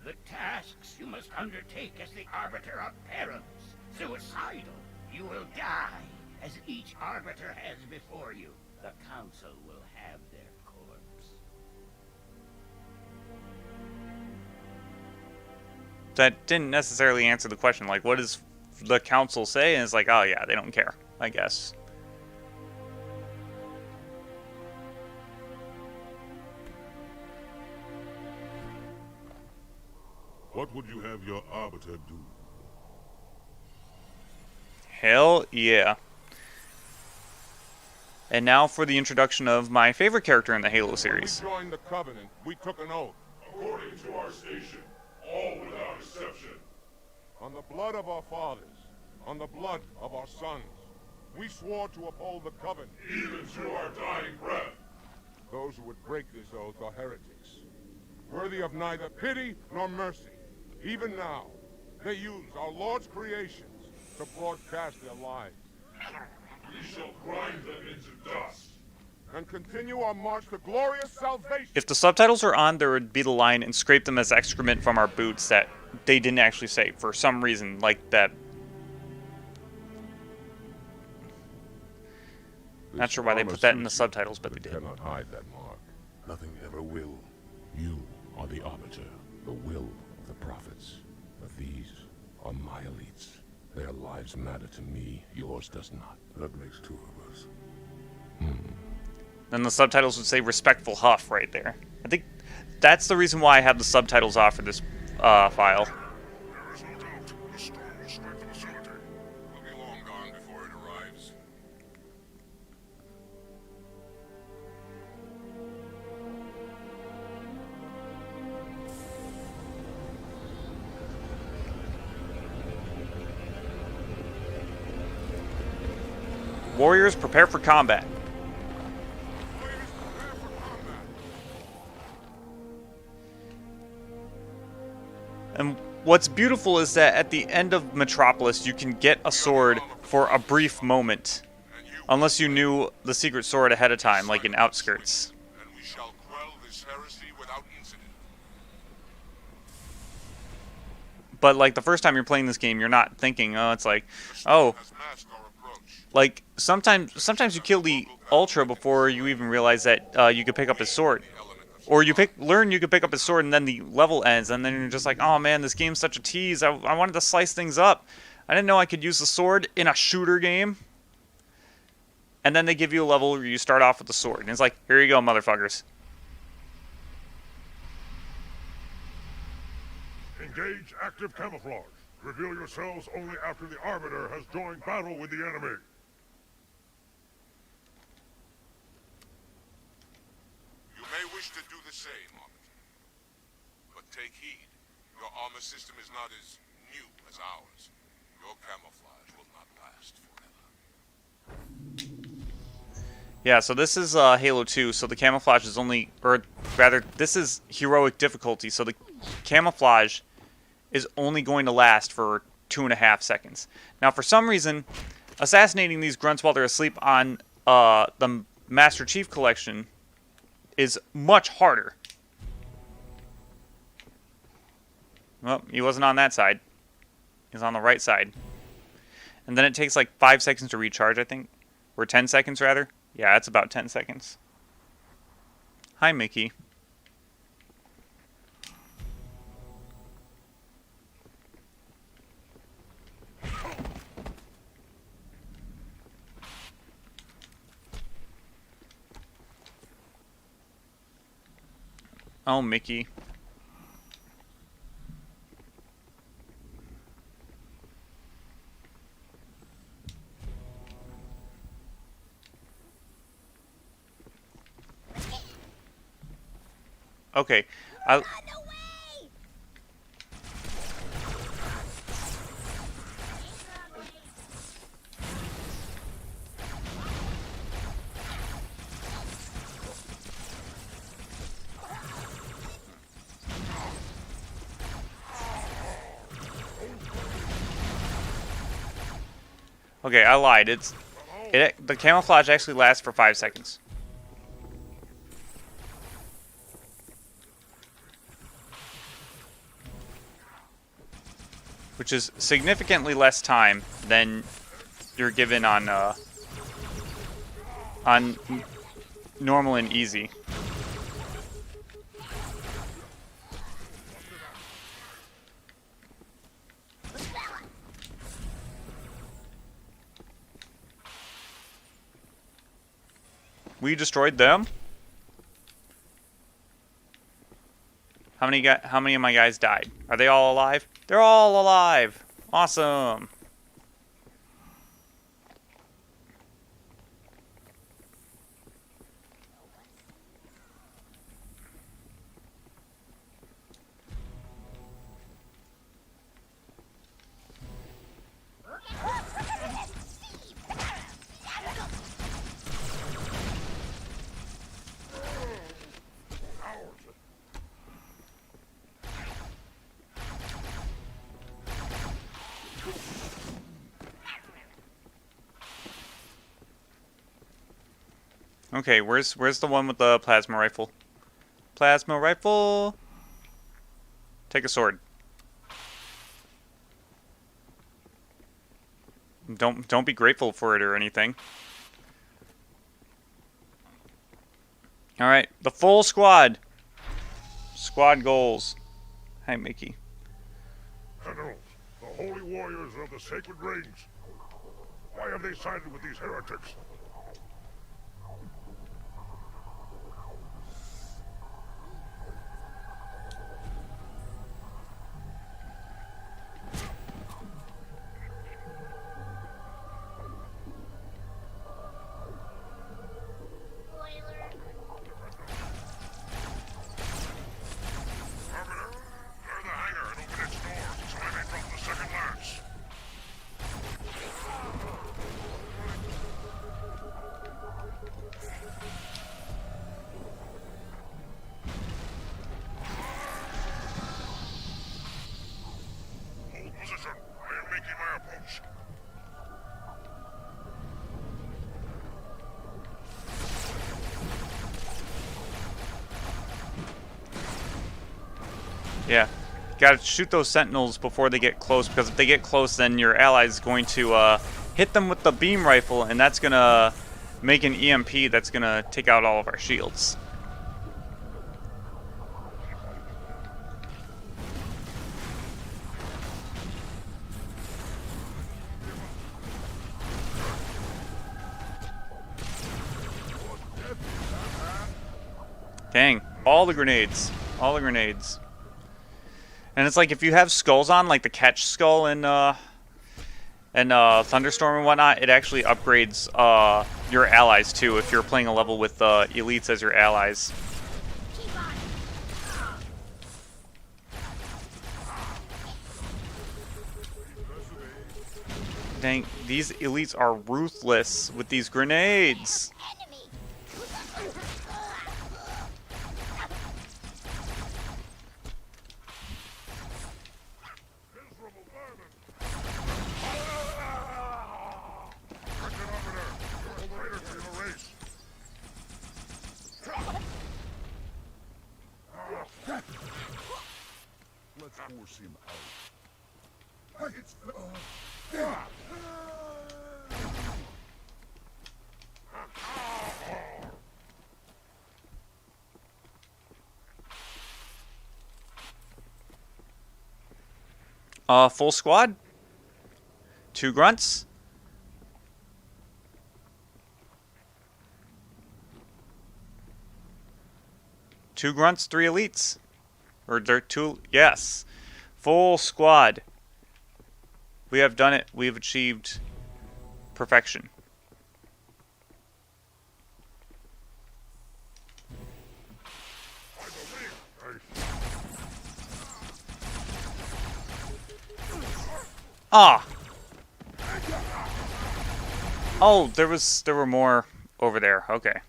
The tasks you must undertake as the Arbiter are perilous, suicidal. You will die, as each Arbiter has before you. The Council will have their corpse. That didn't necessarily answer the question. Like, what does the Council say? And it's like, oh yeah, they don't care, I guess. What would you have your Arbiter do? Hell yeah. And now for the introduction of my favorite character in the Halo series. When we joined the Covenant, we took an oath. According to our station, all without exception. On the blood of our fathers, on the blood of our sons, we swore to uphold the Covenant. Even to our dying breath. Those who would break this oath are heretics, worthy of neither pity nor mercy. Even now, they use our Lord's creations to broadcast their lies. We shall grind them into dust and continue our march to glorious salvation. If the subtitles were on, there would be the line, and scrape them as excrement from our boots, that they didn't actually say for some reason, like that. Not sure why they put that in the subtitles, but they did. Cannot hide that mark. Nothing ever will. You are the Arbiter, the will of the prophets. But these are my elites. Their lives matter to me, yours does not. That makes two of us. Then the subtitles would say respectful Huff right there. I think that's the reason why I have the subtitles off for this file. There is no doubt the storm will strike the facility. We'll be long gone before it arrives. Warriors, prepare for combat. And what's beautiful is that at the end of Metropolis, you can get a sword for a brief moment. Unless you knew the secret sword ahead of time, like in Outskirts. And we shall quell this heresy without incident. But like the first time you're playing this game, you're not thinking, oh, it's like, oh, like sometimes you kill the Ultra before you even realize that you could pick up his sword. Or you learn you could pick up his sword, and then the level ends, and then you're just like, oh man, this game's such a tease. I wanted to slice things up. I didn't know I could use the sword in a shooter game. And then they give you a level where you start off with the sword. And it's like, here you go, motherfuckers. Engage active camouflage. Reveal yourselves only after the Arbiter has joined battle with the enemy. say, Mark. But take heed. Your armor system is not as new as ours. Your camouflage will not last forever. Yeah, so this is Halo 2, so the camouflage is only, or rather, this is heroic difficulty, so the camouflage is only going to last for 2.5 seconds. Now, for some reason, assassinating these grunts while they're asleep on the Master Chief Collection is much harder. Well, he wasn't on that side. He was on the right side. And then it takes like 5 seconds to recharge, I think. Or 10 seconds, rather. Yeah, it's about 10 seconds. Hi, Mickey. Oh, Mickey. Okay. Okay, I lied. The camouflage actually lasts for 5 seconds. Which is significantly less time than you're given on normal and easy. We destroyed them? How many of my guys died? Are they all alive? They're all alive! Awesome! Okay, where's the one with the plasma rifle? Plasma rifle. Take a sword. Don't be grateful for it or anything. All right, the full squad. Squad goals. Hi, Mickey. Generals, the holy warriors of the sacred rings. Why have they sided with these heretics? Yeah, gotta shoot those sentinels before they get close, because if they get close, then your ally is going to hit them with the beam rifle, and that's gonna make an EMP that's gonna take out all of our shields. Dang, all the grenades. All the grenades. And it's like if you have skulls on, like the catch skull in Thunderstorm and whatnot, it actually upgrades your allies too if you're playing a level with elites as your allies. Dang, these elites are ruthless with these grenades. Let's force him out. Full squad. 2 grunts. Two grunts, 3 elites. Or there 2, yes. Full squad. We have done it. We have achieved perfection. Ah. Oh, there were more over there. Okay.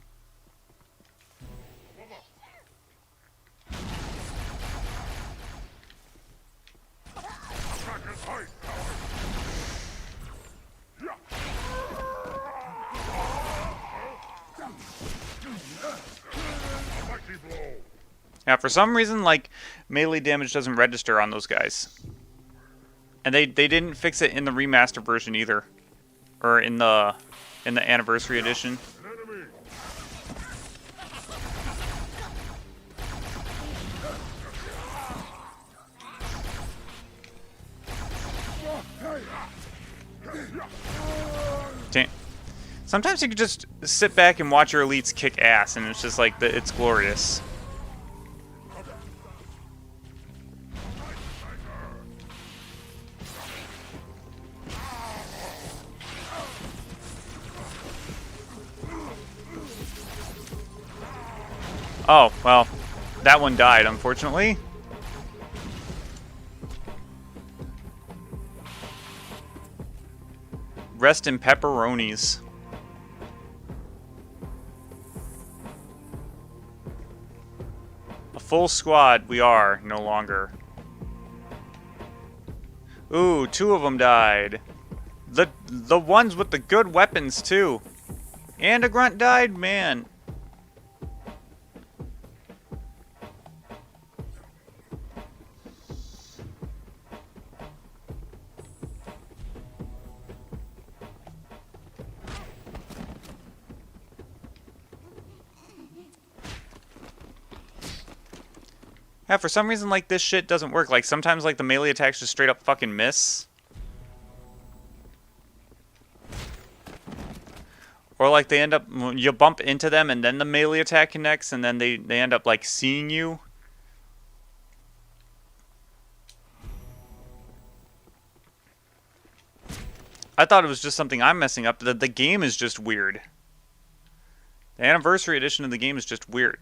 Yeah, for some reason, like, melee damage doesn't register on those guys. And they didn't fix it in the remaster version either. Or in the anniversary edition. Damn. Sometimes you can just sit back and watch your elites kick ass, and it's just like, it's glorious. Oh, well, that one died, unfortunately. Rest in pepperonis. A full squad we are no longer. Ooh, 2 of them died. The ones with the good weapons too. And a grunt died, man. Yeah, for some reason, like, this shit doesn't work. Like, sometimes, like, the melee attacks just straight up fucking miss. Or, like, they end up, you bump into them and then the melee attack connects and then they end up, like, seeing you. I thought it was just something I'm messing up. The game is just weird. The anniversary edition of the game is just weird.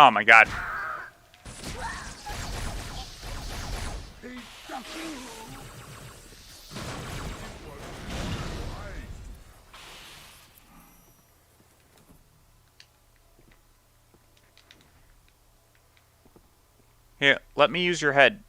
Oh my god. Here, let me use your head.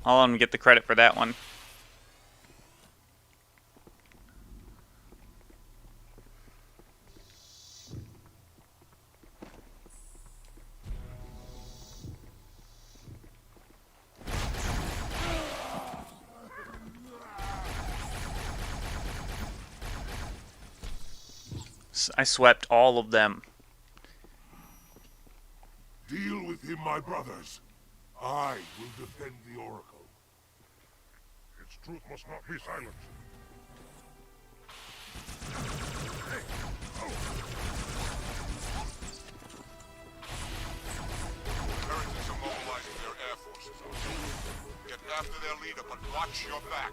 I'll let him get the credit for that one. I swept all of them. Deal with him, my brothers. I will defend the Oracle. Its truth must not be silenced. Heretics are mobilizing their air forces. Get after their leader, but watch your back.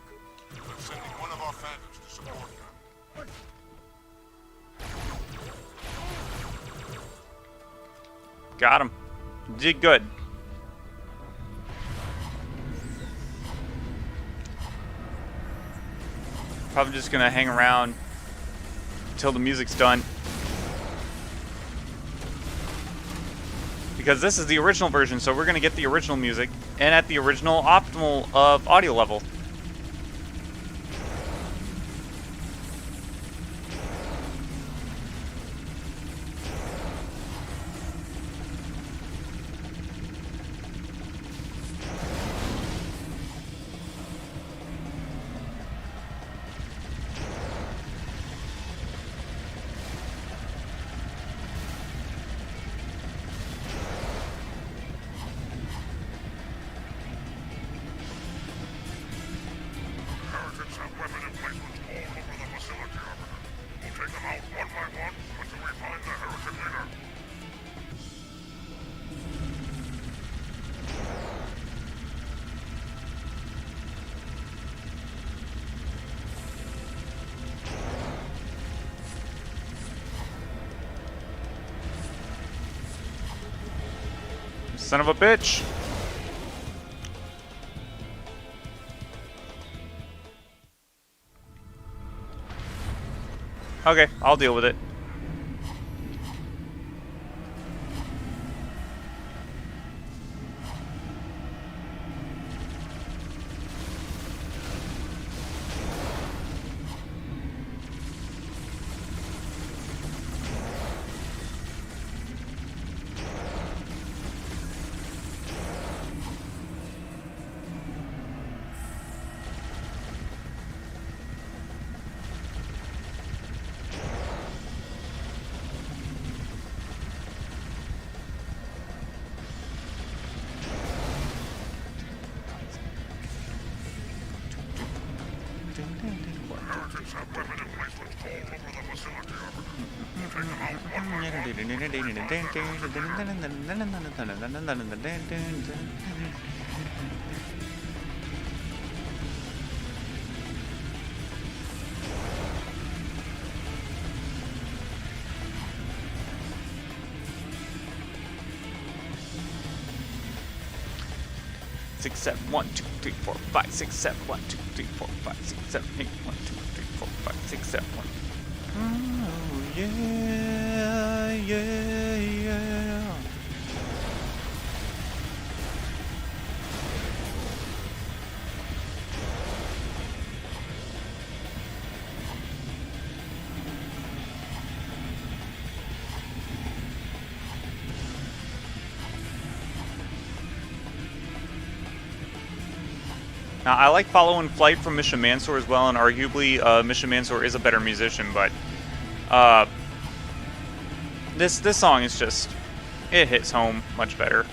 We're sending one of our phantoms to support them. Got him. Did good. Probably just gonna hang around until the music's done. Because this is the original version, so we're gonna get the original music and at the original optimal audio level. Heretics have weapon emplacements all over the facility, Arbiter. We'll take them out one by one until we find the heretic leader. Son of a bitch. Okay, I'll deal with it. Heretics have weapon emplacements all over the facility, Arbiter. We'll take them out one by one. Six, 7, 1, 2, 3, 4, 5, 6, 7, 1, 2, 3, 4, 5, 6, 7, 8, 1, 2, 3, 4, 5, 6, 7, 1. Oh yeah, yeah, yeah. Now, I like following Flight from Mission Mansour as well, and arguably Mission Mansour is a better musician, but this song is just, it hits home much better.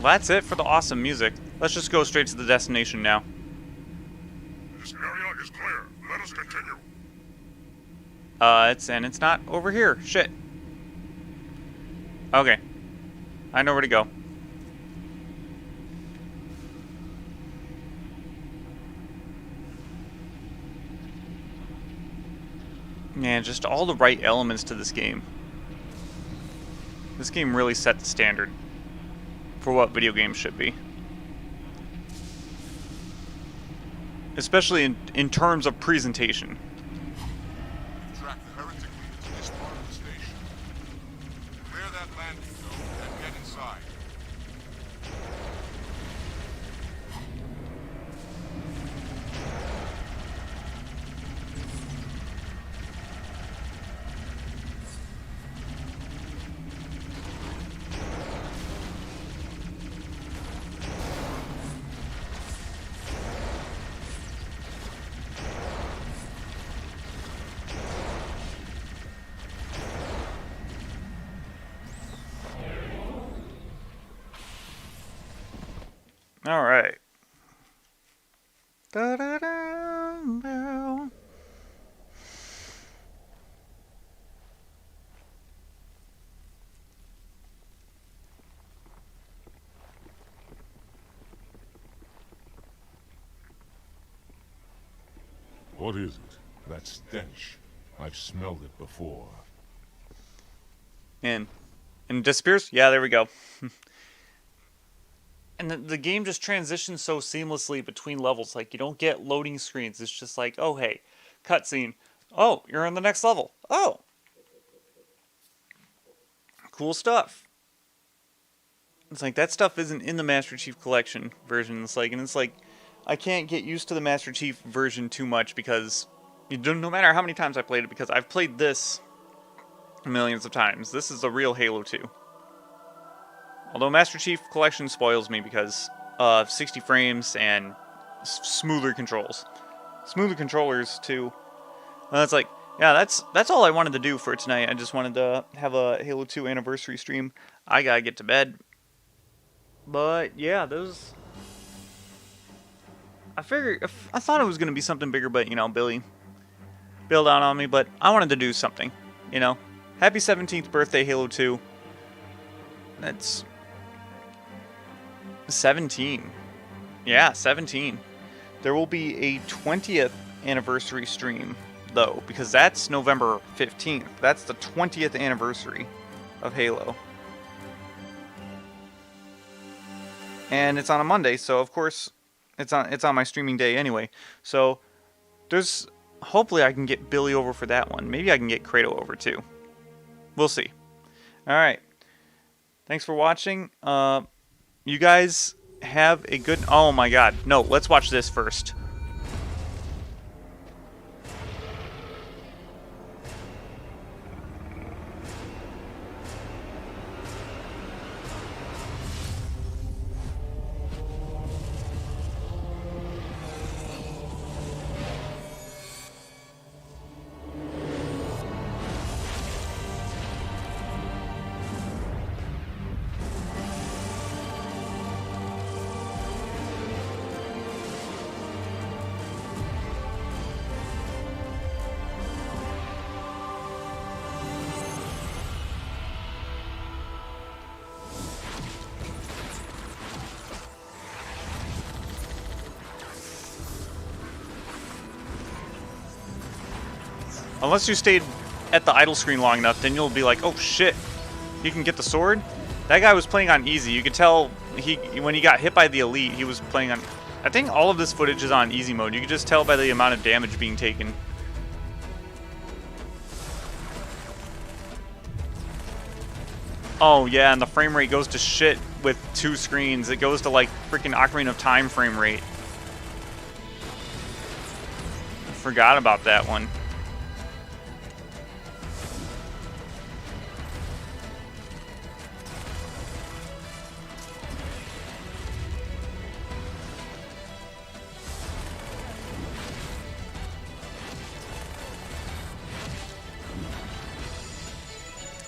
that's it for the awesome music. Let's just go straight to the destination now. This area is clear. Let us continue. It's not over here. Shit. Okay. I know where to go. Man, just all the right elements to this game. This game really set the standard for what video games should be. Especially in terms of presentation. Track the heretic leader to this part of the station. Clear that landing zone and get inside. All right. What is it? That stench. I've smelled it before. And disappears? Yeah, there we go. And the game just transitions so seamlessly between levels. Like, you don't get loading screens. It's just like, oh, hey, cutscene. Oh, you're on the next level. Oh. Cool stuff. It's like, that stuff isn't in the Master Chief Collection version. It's like, I can't get used to the Master Chief version too much because, no matter how many times I played it, because I've played this millions of times. This is a real Halo 2. Although Master Chief Collection spoils me because of 60 frames and smoother controls. Smoother controllers, too. It's like, yeah, that's all I wanted to do for tonight. I just wanted to have a Halo 2 anniversary stream. I gotta get to bed. But, yeah, those... I thought it was gonna be something bigger, but, Billy bailed out on me. But I wanted to do something, Happy 17th birthday, Halo 2. That's... 17. Yeah, 17. There will be a 20th anniversary stream, though, because that's November 15th. That's the 20th anniversary of Halo. And it's on a Monday, so of course it's on my streaming day anyway. So hopefully I can get Billy over for that one. Maybe I can get Kratos over too. We'll see. Alright. Thanks for watching. You guys have a good... Oh my god. No, let's watch this first. Unless you stayed at the idle screen long enough, then you'll be like, oh shit, you can get the sword? That guy was playing on easy. You could tell when he got hit by the elite, he was playing on... I think all of this footage is on easy mode. You can just tell by the amount of damage being taken. Oh yeah, and the frame rate goes to shit with 2 screens. It goes to like freaking Ocarina of Time frame rate. Forgot about that one.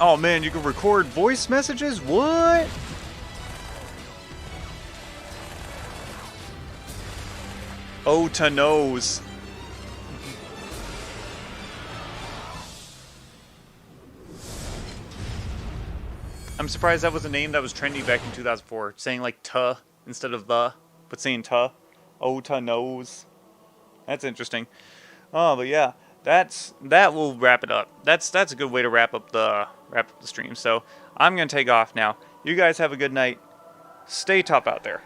Oh man, you can record voice messages? What? O to nose. I'm surprised that was a name that was trendy back in 2004. Saying like "tuh" instead of "the," but saying "tuh." O to nose. That's interesting. Oh, but yeah, that will wrap it up. That's a good way to wrap up the stream. So I'm gonna take off now. You guys have a good night. Stay tough out there.